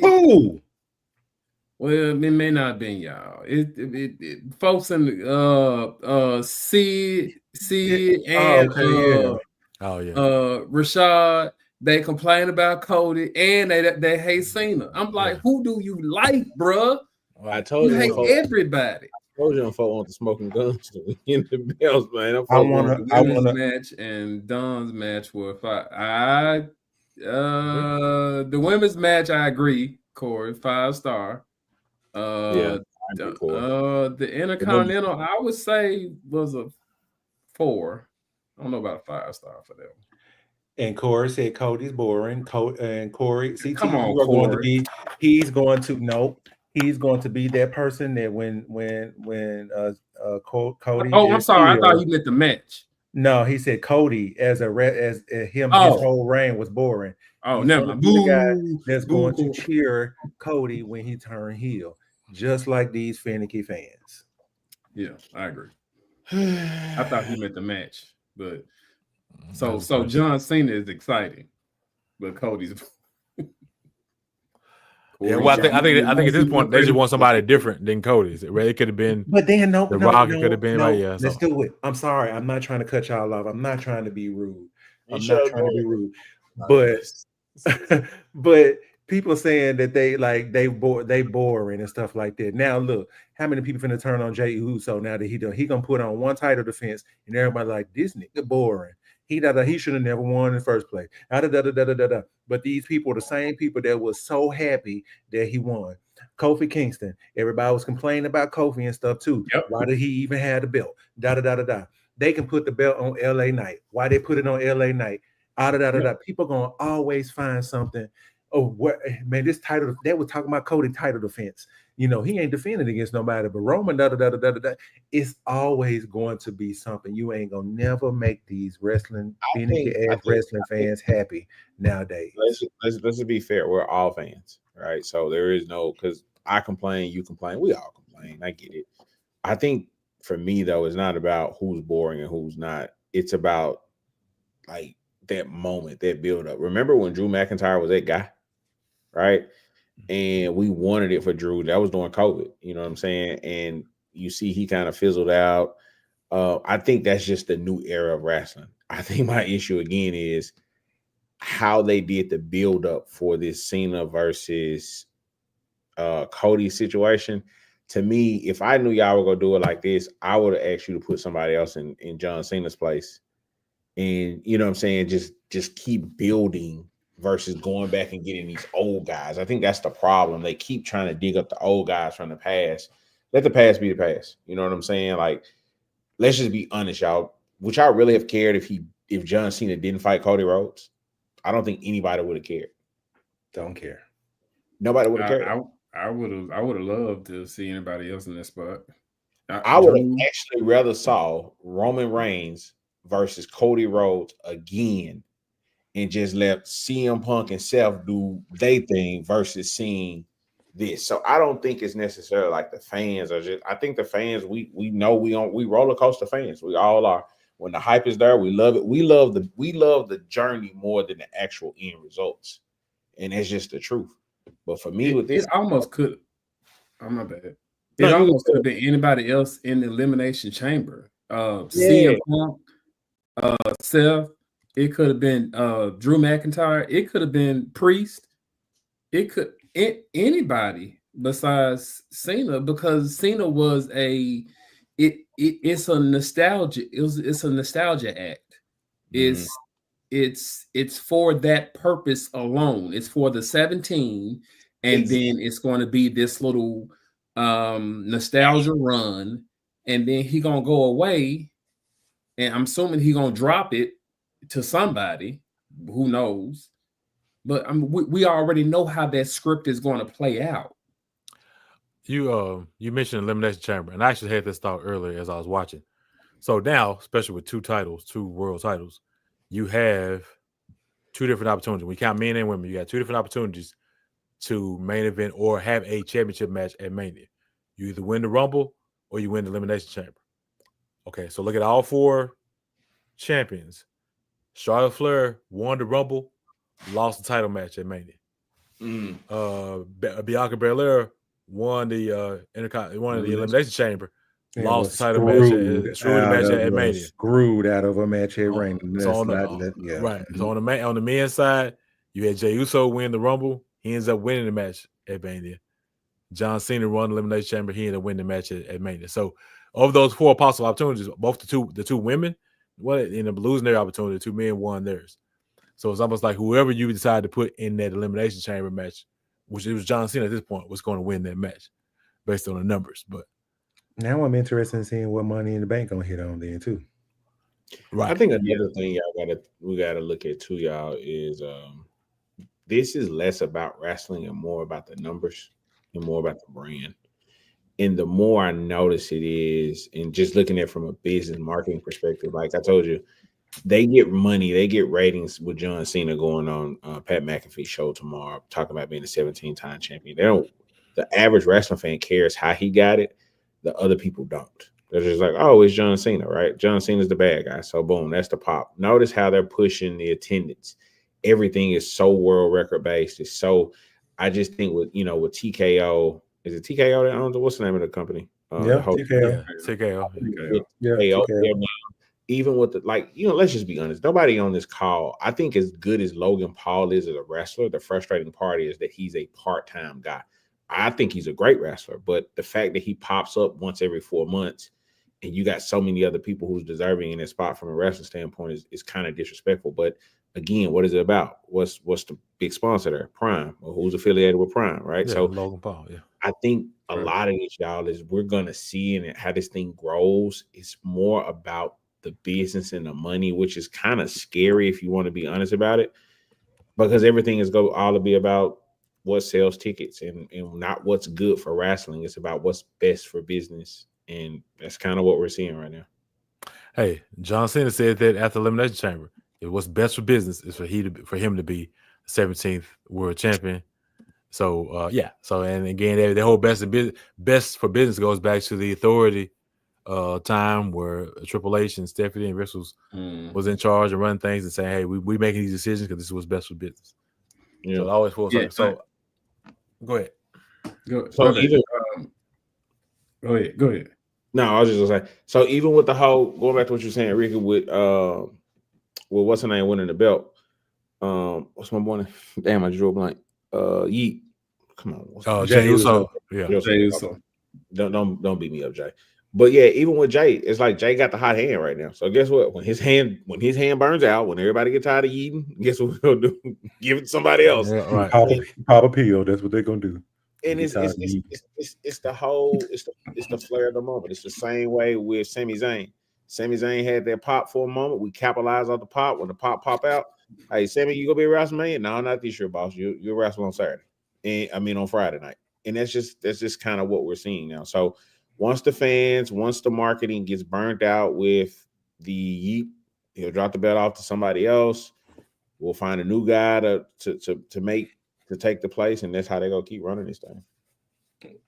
well, it may not have been y'all. It folks in the Sid and Rashad, they complain about Cody and they hate Cena. I'm like, who do you like, bro? I told you, hate everybody. I told you, I'm want the smoking guns to win the belts, man. I want the match and Don's match were fire. The women's match, I agree, Corey, 5-star. The Intercontinental, I would say, was a 4. I don't know about a 5-star for that one. And Corey said Cody's boring. And Corey, CT, come on, Corey. Going to be. He's going to be that person that when Cody. Oh, I'm sorry. I thought he meant the match. No, he said Cody as him. His whole reign was boring. Oh, never mind. The guy that's going to cheer Cody when he turned heel, just like these finicky fans. Yeah, I agree. I thought he meant the match, but so John Cena is exciting, but Cody's. Yeah, well, I think at this point they just want somebody different than Cody's. It could have been, but then The Rock could have been like, yeah. Let's do it. I'm sorry, I'm not trying to cut y'all off. I'm not trying to be rude. But people saying that they boring and stuff like that. Now look, how many people finna turn on Jey Uso now that he gonna put on one title defense and everybody like this nigga boring. He should have never won in the first place. But these people are the same people that was so happy that he won. Kofi Kingston, everybody was complaining about Kofi and stuff too. Yep. Why did he even have the belt? They can put the belt on LA Knight. Why they put it on LA Knight? People gonna always find something. Oh, what man, this title, they were talking about Cody title defense. You know, he ain't defending against nobody, but Roman, it's always going to be something. You ain't gonna never make these finicky ass wrestling fans happy nowadays. Let's just be fair. We're all fans, right? So there is no, because I complain, you complain, we all complain. I get it. I think for me though, it's not about who's boring and who's not. It's about like that moment, that build up. Remember when Drew McIntyre was that guy, right? And we wanted it for Drew. That was during COVID. You know what I'm saying? And you see, he kind of fizzled out. I think that's just the new era of wrestling. I think my issue again is how they did the build up for this Cena versus Cody situation. To me, if I knew y'all were gonna do it like this, I would have asked you to put somebody else in John Cena's place. And you know what I'm saying, just keep building versus going back and getting these old guys. I think that's the problem. They keep trying to dig up the old guys from the past. Let the past be the past. You know what I'm saying? Like, let's just be honest, y'all. Would y'all really have cared if John Cena didn't fight Cody Rhodes? I don't think anybody would have cared. Don't care. Nobody would have cared. I would have loved to see anybody else in that spot. I would have actually rather saw Roman Reigns versus Cody Rhodes again and just let CM Punk and Seth do their thing versus seeing this. So I don't think it's necessarily like the fans are just, I think the fans, we know we roller coaster fans. We all are. When the hype is there, we love it. We love the journey more than the actual end results. And that's just the truth. But for me, with this, it almost could. I'm not bad. It almost could have been anybody else in the elimination chamber. CM Punk, Seth. It could have been Drew McIntyre. It could have been Priest. It could anybody besides Cena, because Cena was it's a nostalgia. It's a nostalgia act. It's for that purpose alone. It's for the 17, and then it's going to be this little nostalgia run, and then he gonna go away, and I'm assuming he gonna drop it to somebody. Who knows? But we already know how that script is going to play out. You mentioned Elimination Chamber, and I actually had this thought earlier as I was watching. So now, especially with two world titles, you have two different opportunities. We count men and women. You got two different opportunities to main event or have a championship match at Mania. You either win the Rumble or you win the Elimination Chamber. Okay, so look at all four champions. Charlotte Flair won the Rumble, lost the title match at Mania. Bianca Belair won the Elimination Chamber, lost the title match at Mania. Screwed out of a match at Mania. So on the men's side, you had Jey Uso win the Rumble. He ends up winning the match at Mania. John Cena won the Elimination Chamber. He ended up winning the match at Mania. So of those four possible opportunities, both the two women ended up losing their opportunity. The two men won theirs. So it's almost like whoever you decide to put in that Elimination Chamber match, which it was John Cena at this point, was going to win that match based on the numbers. But now I'm interested in seeing what Money in the Bank gonna hit on then too. Right. I think another thing we gotta look at too, y'all, is this is less about wrestling and more about the numbers and more about the brand. And the more I notice it is, and just looking at it from a business marketing perspective, like I told you, they get money, they get ratings with John Cena going on Pat McAfee's show tomorrow, talking about being a 17-time champion. The average wrestling fan cares how he got it. The other people don't. They're just like, oh, it's John Cena, right? John Cena's the bad guy. So boom, that's the pop. Notice how they're pushing the attendance. Everything is so world record based. It's so, I just think with TKO, is it TKO that owns it? What's the name of the company? TKO. Even with let's just be honest. Nobody on this call, I think as good as Logan Paul is as a wrestler, the frustrating part is that he's a part-time guy. I think he's a great wrestler, but the fact that he pops up once every 4 months and you got so many other people who's deserving in that spot from a wrestling standpoint is kind of disrespectful. But again, what is it about? What's the big sponsor there? Prime, or who's affiliated with Prime, right? Yeah, So Logan Paul. Yeah, I think a lot of this, y'all, is we're gonna see and how this thing grows. It's more about the business and the money, which is kind of scary if you want to be honest about it, because everything is go all to be about what sells tickets and not what's good for wrestling. It's about what's best for business, and that's kind of what we're seeing right now. Hey, John Cena said that after Elimination Chamber, it was best for business is for him to be 17th world champion. So yeah. So and again, the whole best for business goes back to the Authority time where Triple H and Stephanie and Vince was in charge and running things and saying, "Hey, we making these decisions because this is what's best for business." Yeah. So it always full circle. So go ahead. Go ahead. No, I was just gonna say. So even with the whole going back to what you're saying, Ricky, with what's her name winning the belt? What's my boy? Damn, I drew a blank. Yeet. Come on. Jay Uso. Yeah. Jay Uso. Don't beat me up, Jay. But yeah, even with Jay, it's like Jay got the hot hand right now. So guess what? When his hand burns out, when everybody get tired of eating, guess what we're gonna do? Give it to somebody else. Yeah, right. Pop a pill. That's what they're gonna do. And it's the whole it's the flair of the moment. It's the same way with Sami Zayn. Sami Zayn had that pop for a moment. We capitalized on the pop. When the pop out, hey Sami, you gonna be at WrestleMania? No, not this year, boss. You're wrestling on Saturday. And on Friday night. And that's just kind of what we're seeing now. So once the marketing gets burned out with the Yeet, he'll drop the belt off to somebody else. We'll find a new guy to take the place, and that's how they're gonna keep running this thing.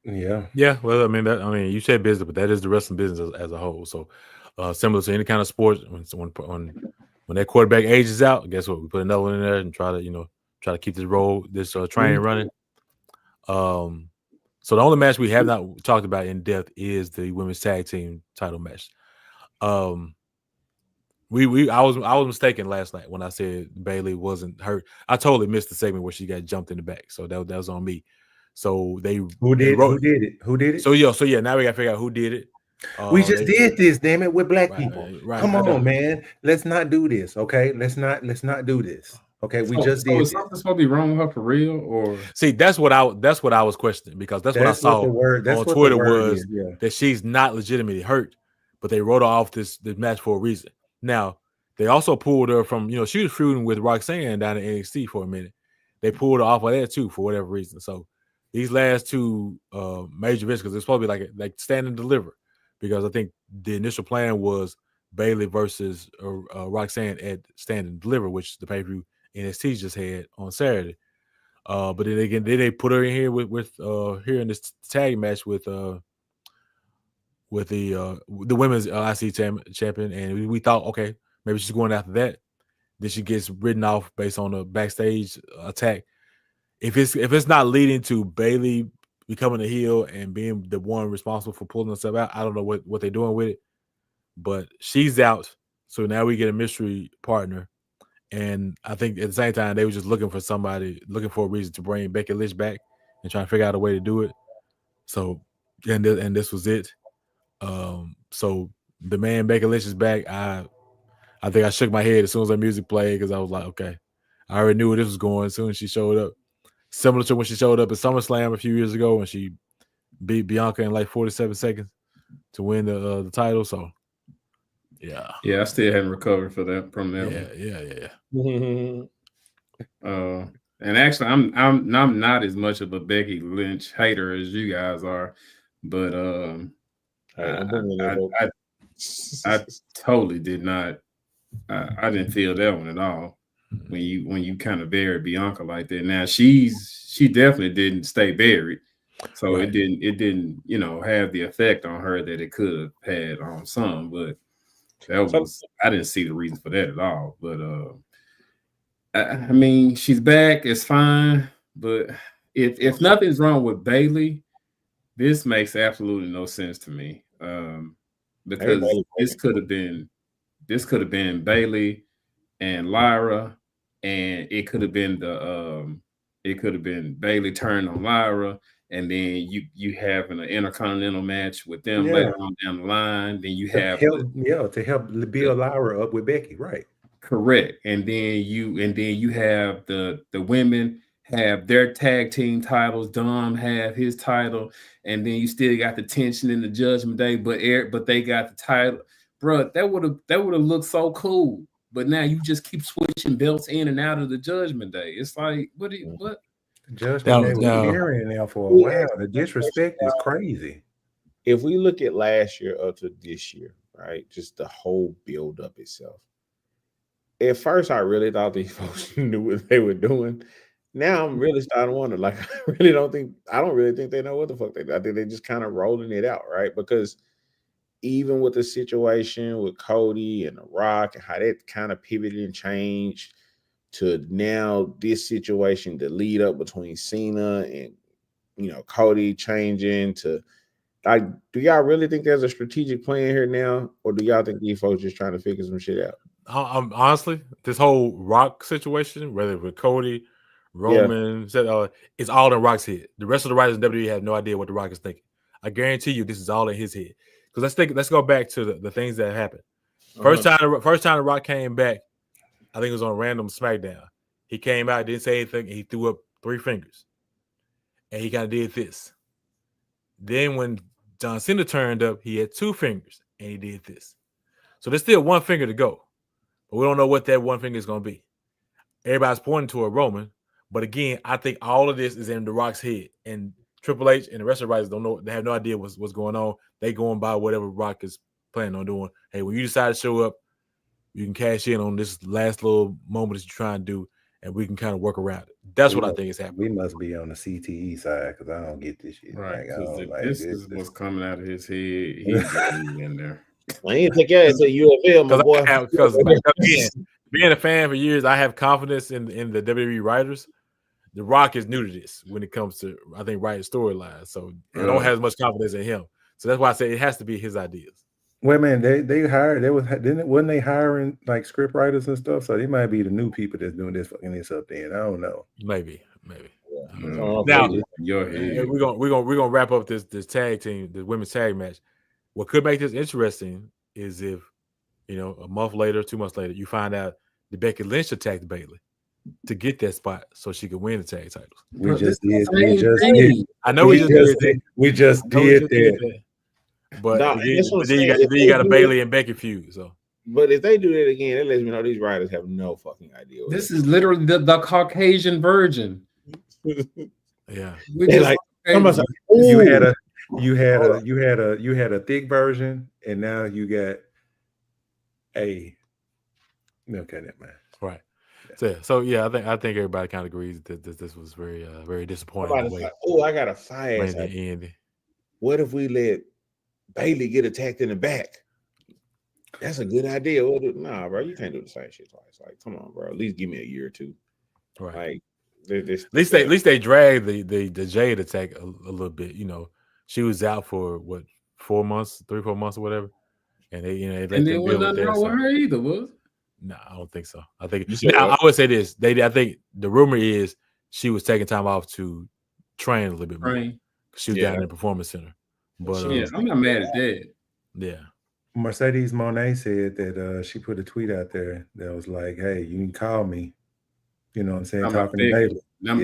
Yeah. Well, I mean, you said business, but that is the wrestling business as a whole. So, similar to any kind of sport, when that quarterback ages out, guess what? We put another one in there and try to keep this train running. So the only match we have not talked about in depth is the women's tag team title match. I was mistaken last night when I said Bayley wasn't hurt. I totally missed the segment where she got jumped in the back, so that was on me. So who did it? So yeah, now we got to figure out who did it. We just did this, damn it, with black people. Right, Come on, man. Let's not do this, okay? Let's not do this. Okay, we just did. Is something supposed to be wrong with her for real, or see? That's what I was questioning because that's what I saw on Twitter was that she's not legitimately hurt, but they wrote her off this match for a reason. Now they also pulled her from she was feuding with Roxanne down in NXT for a minute. They pulled her off of that too for whatever reason. So these last two major events, because it's supposed to be like stand and deliver, because I think the initial plan was Bayley versus Roxanne at stand and deliver, which the pay-per-view NXT just had on Saturday. But then again, they put her in here with here in this tag match with the women's IC champion, and we thought, okay, maybe she's going after that. Then she gets written off based on a backstage attack. If it's not leading to Bayley becoming a heel and being the one responsible for pulling herself out, I don't know what they're doing with it. But she's out, so now we get a mystery partner. And I think at the same time, they were just looking for a reason to bring Becky Lynch back and try to figure out a way to do it. So, and this was it. So the man Becky Lynch is back. I think I shook my head as soon as the music played because I was like, okay, I already knew where this was going as soon as she showed up. Similar to when she showed up at SummerSlam a few years ago when she beat Bianca in like 47 seconds to win the title. So. Yeah, I still haven't recovered from that. Yeah. And actually, I'm not as much of a Becky Lynch hater as you guys are, but I totally did not. I didn't feel that one at all when you kind of buried Bianca like that. Now she definitely didn't stay buried, so it didn't have the effect on her that it could have had on some, but. I didn't see the reason for that at all, but I mean, she's back. It's fine, but if nothing's wrong with Bayley, this makes absolutely no sense to me. Because this could have been Bayley and Lyra, and it could have been Bayley turning on Lyra, and then you have an intercontinental match with them Yeah. later on down the line. Then you To have help build Lyra up with Becky, right? correct, and then you have the women have their tag team titles. Dom have his title, and then you still got the tension in the Judgment Day, but they got the title, bro. That would have looked so cool. But now you just keep switching belts in and out of the Judgment Day. It's like what? Judgment Day was Now, carrying now for a while. The disrespect is crazy. If we look at last year up to this year, right, just the whole build up itself. At first, I really thought these folks knew what they were doing. Now I'm really starting to wonder. Like, I don't really think they know what the fuck they do. I think they're just kind of rolling it out, right? Because even with the situation with Cody and The Rock and how that kind of pivoted and changed to now this situation, the lead up between Cena and Cody changing to like, do y'all really think there's a strategic plan here now, or do y'all think these folks just trying to figure some shit out? Honestly, this whole Rock situation, whether with Cody, Roman, it's all in Rock's head. The rest of the writers in WWE have no idea what the Rock is thinking. I guarantee you, this is all in his head. Because let's go back to the things that happened. First time the Rock came back, I think it was on random SmackDown. He came out, didn't say anything, and he threw up 3 fingers, and he kind of did this. Then when John Cena turned up, he had 2 fingers, and he did this. So there's still 1 finger to go. But we don't know what that 1 finger is going to be. Everybody's pointing to a Roman. But again, I think all of this is in The Rock's head. And Triple H and the rest of the writers don't know. They have no idea what's going on. They going by whatever Rock is planning on doing. Hey, when you decide to show up, you can cash in on this last little moment that you're trying to do, and we can kind of work around it. That's what I think is happening. We must be on the CTE side because I don't get this shit. Right. Like, this is what's coming out of his head. He's in there. I ain't take your ass to UFL, my boy. Because again, being a fan for years, I have confidence in the WWE writers. The Rock is new to this when it comes to, I think, writing storylines. So I don't have as much confidence in him. So that's why I say it has to be his ideas. Well, man, they hired. Wasn't they hiring like script writers and stuff? So they might be the new people that's doing this fucking this up there. I don't know. Maybe. Yeah. Now Your head. we're gonna wrap up this tag team, the women's tag match. What could make this interesting is if, a month later, 2 months later, you find out that Becky Lynch attacked Bayley to get that spot so she could win the tag titles. We just did. I know we just did. We just did that. But then you got a Bayley and Becky feud. So, but if they do that again, it lets me know these writers have no fucking idea. This is literally the Caucasian virgin. Yeah, you had a thick version, and now you got a. Okay, never mind. Right. So yeah, I think everybody kind of agrees that this was very very disappointing. I got a fire ass idea. What if we let Bayley get attacked in the back? That's a good idea. Nah, bro, you can't do the same shit twice. Like, come on, bro. At least give me a year or two. Right. Like, at least they dragged the Jade attack a little bit. She was out for what 4 months, 3-4 months or whatever, and they let them deal with that. With her either, was? No, I don't think so. I think I would say this. I think the rumor is she was taking time off to train a little bit more. She was down in the performance center. But I'm not mad at that. Yeah. Mercedes Moné said that she put a tweet out there that was like, "Hey, you can call me." You know what I'm saying? Talking to Bayley. Not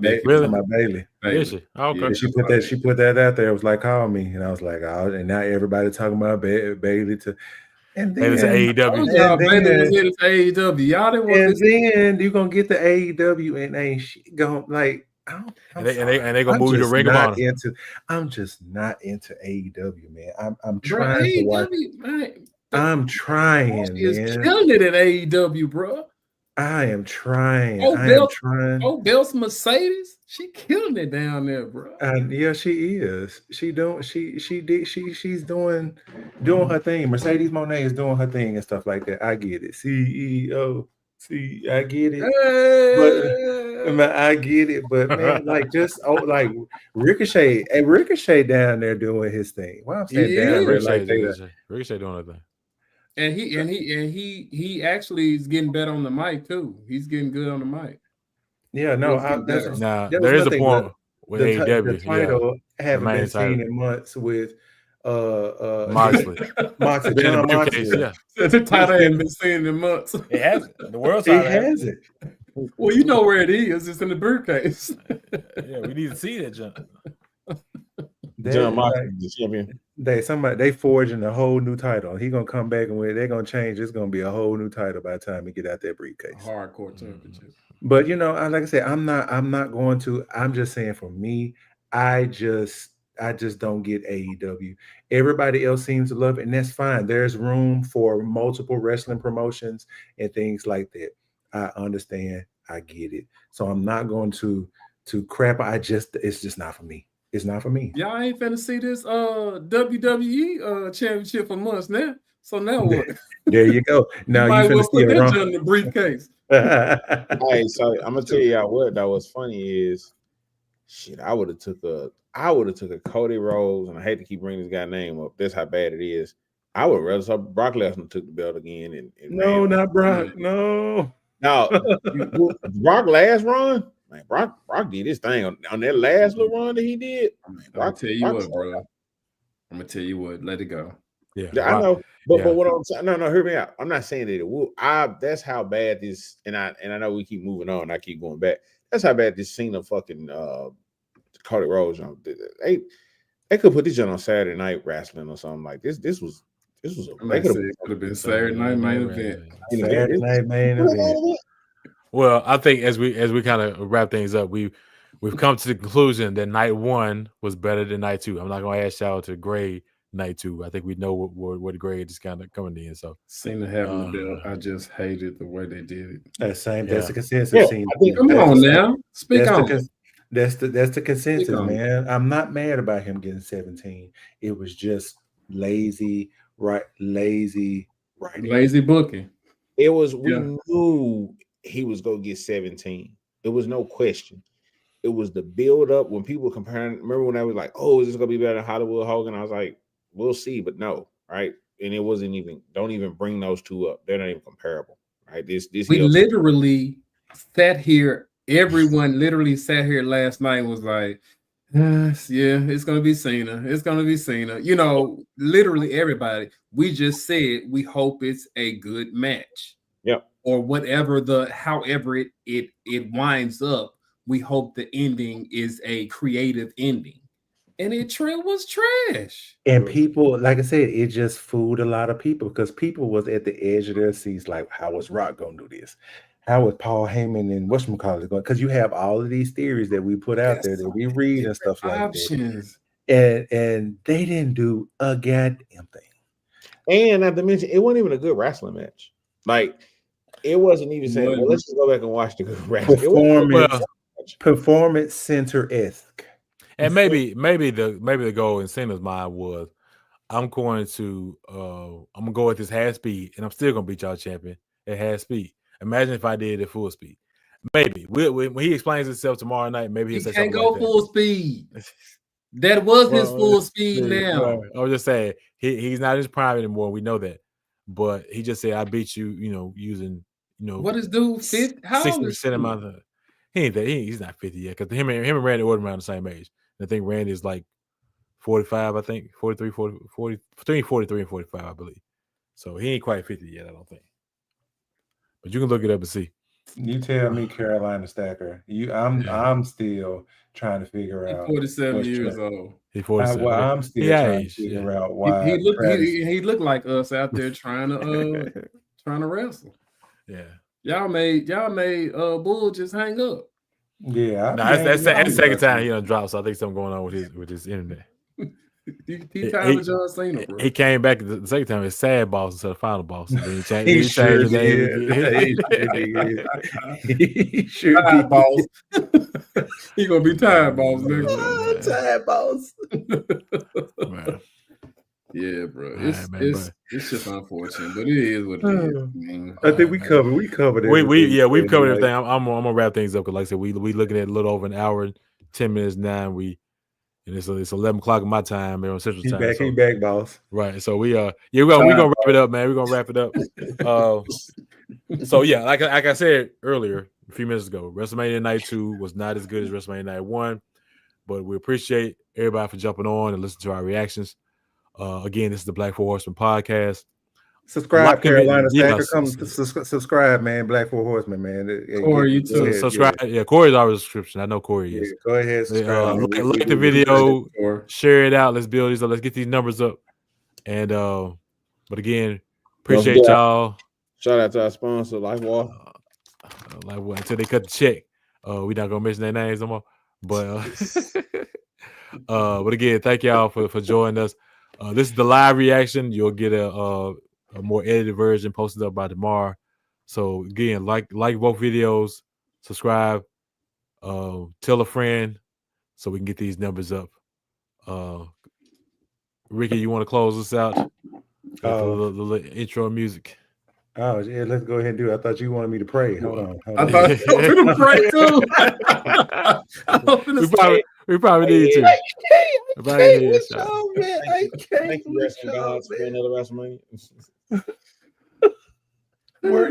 Becky. Really? About Bayley. Is she? Oh, okay. Yeah, she put that out there. It was like, "Call me," and I was like, "Oh!" And now everybody talking about Bayley to. And then it's AEW. Bayley was headed to AEW. Y'all didn't want this. Then you're gonna get the AEW and ain't she going like. And they gonna move you to Ring of Honor. I'm just not into AEW, man. I'm trying to watch. Man, I'm trying, man. Is killing it at AEW, bro. I am trying. Bells Mercedes, she killing it down there, bro. Yeah, she is. She's doing her thing. Mercedes Moné is doing her thing and stuff like that. I get it. CEO. See, I get it. But I get it. But man, like Ricochet, and Ricochet down there doing his thing. Why I'm saying down there like that. Ricochet doing her thing. And he actually is getting better on the mic too. He's getting good on the mic. Yeah, no, there is a point with the AEW, title haven't main been seen title. in months with Moxley. Moxley, Been in the John briefcase, Moxley. yeah. The title hadn't been seen in months. It hasn't. The world It title hasn't. hasn't. Well, you know where it is. It's in the briefcase. Yeah, we need to see that, John. John Moxley, Like, the champion. they forging a whole new title. He gonna come back and they're gonna change. It's gonna be a whole new title by the time he get out that briefcase. Hardcore championship. But like I said, I'm not going to. I'm just saying for me, I just don't get AEW. Everybody else seems to love it, and that's fine. There's room for multiple wrestling promotions and things like that. I understand. I get it. So I'm not going to crap. It's just not for me. It's not for me. Y'all ain't finna see this WWE championship for months now. So now what? There you go. Now you might finna well see put it that wrong. junk in the briefcase. Hey, so I'm gonna tell y'all what that was funny is shit. I would have took a Cody Rhodes, and I hate to keep bringing this guy's name up. That's how bad it is. I would rather saw Brock Lesnar took the belt again and No, ran. not Brock. No. Now Brock last run, man, Brock did his thing on that last little run that he did. I'm gonna tell you Brock what, bro. I'm gonna tell you what. Let it go. Yeah, I know, but yeah. what I'm saying, no, hear me out. I'm not saying that it will. That's how bad this, and I know we keep moving on. I keep going back. That's how bad this Cena fucking Cody Rhodes. They could put this on Saturday Night Wrestling or something like this. This was They could have been Saturday night main event. Saturday night main event. Well, I think as we kind of wrap things up, we've come to the conclusion that night one was better than night two. I'm not going to ask y'all to grade night two. I think we know what grade is kind of coming in. So Cena having the belt, I just hated the way they did it. That's the Yeah. consensus. Yeah, Scene. I think- Come on now, speak That's on. That's the consensus, Speak on. man. I'm not mad about him getting 17. It was just lazy writing. Lazy booking. It was we Yeah. knew he was gonna get 17. It was no question. It was the build up when people were comparing. Remember when I was like, "Oh, is this gonna be better than Hollywood Hogan?" I was like, "We'll see," but no, right? And it wasn't even. Don't even bring those two up. They're not even comparable, right? This We heel- literally sat here. Everyone literally sat here last night and was like, yeah, it's gonna be Cena. It's gonna be Cena. You know, literally everybody. We just said we hope it's a good match. Yep. Or whatever however it winds up. We hope the ending is a creative ending. And it was trash. And people, like I said, it just fooled a lot of people because people was at the edge of their seats like, how is Rock gonna do this? How is Paul Heyman and whatchamacallit going? Because you have all of these theories that we put out there that we read and stuff like Options. that. And they didn't do a goddamn thing. And not to mention, it wasn't even a good wrestling match. Like it wasn't even saying, "Well, let's just go back and watch the good wrestling." Performance center-esque. And maybe the goal in Cena's mind was, I'm going to go at this half speed, and I'm still gonna beat y'all champion at half speed. Imagine if I did it at full speed. Maybe when he explains himself tomorrow night, maybe he'll say can't something go like full speed. That was his full speed. Now I was just saying he's not in his prime anymore. We know that, but he just said, "I beat you." Using what is dude 50? How 60% amount of. He ain't that. He's not 50 yet because him and Randy Orton around the same age. I think Randy is like 45, I think 43, between 43 and 45, I believe. So he ain't quite 50 yet, I don't think. But you can look it up and see. You tell me, Carolina Stacker. I'm still trying to figure out. 47 years old. He's 47. I'm still trying to figure out why he looked like us out there trying to wrestle. Yeah. Y'all made Bull just hang up. Yeah, that's the second time he done dropped. So I think something going on with his internet. He tired of John Cena, bro. He came back the second time as Sad Boss instead of Final Boss. And then he changed his name. He should be Tired Boss. He gonna be Tired Boss next time. Tired Boss. Man. Yeah, bro. It's just unfortunate, but it is what it is. I think we covered everything. We've covered everything. I'm gonna wrap things up because, like I said, we looking at a little over an hour and 10 minutes now. And it's 11 o'clock in my time here on Central Time. He back, boss. Right. So we're gonna wrap it up, man. We're gonna wrap it up. So yeah, like I said earlier, a few minutes ago, WrestleMania Night 2 was not as good as WrestleMania Night 1. But we appreciate everybody for jumping on and listening to our reactions. Again, this is the Black Four Horsemen podcast. Subscribe, Carolina Stacker. Yes. Come subscribe, man. Black Four Horsemen, man. Corey, you too. Subscribe. Yeah, Corey's already a subscription. I know Corey is. Go ahead, subscribe. Like the video, share it out. Let's build these up. Let's get these numbers up. And but again, appreciate y'all. Shout out to our sponsor, LifeWall. Until they cut the check, we're not gonna mention their names no more. But but again, thank y'all for joining us. This is the live reaction. You'll get a more edited version posted up by tomorrow. So again, like both videos, subscribe, tell a friend, so we can get these numbers up. Ricky, you want to close us out? The intro music. Oh yeah, let's go ahead and do it. I thought you wanted me to pray. Hold on. I thought you were going to pray too. We probably need to. Thank you, Wrestling Gods, for another WrestleMania. It was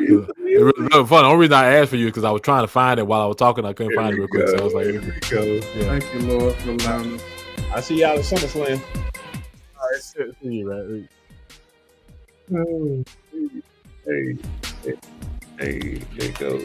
really fun. The only reason I asked for you because I was trying to find it while I was talking. I couldn't find it real quick. So I was like, here we go. Yeah. Thank you, Lord, for allowing me. I see y'all at SummerSlam. All right, see you, right? Hey, there you go.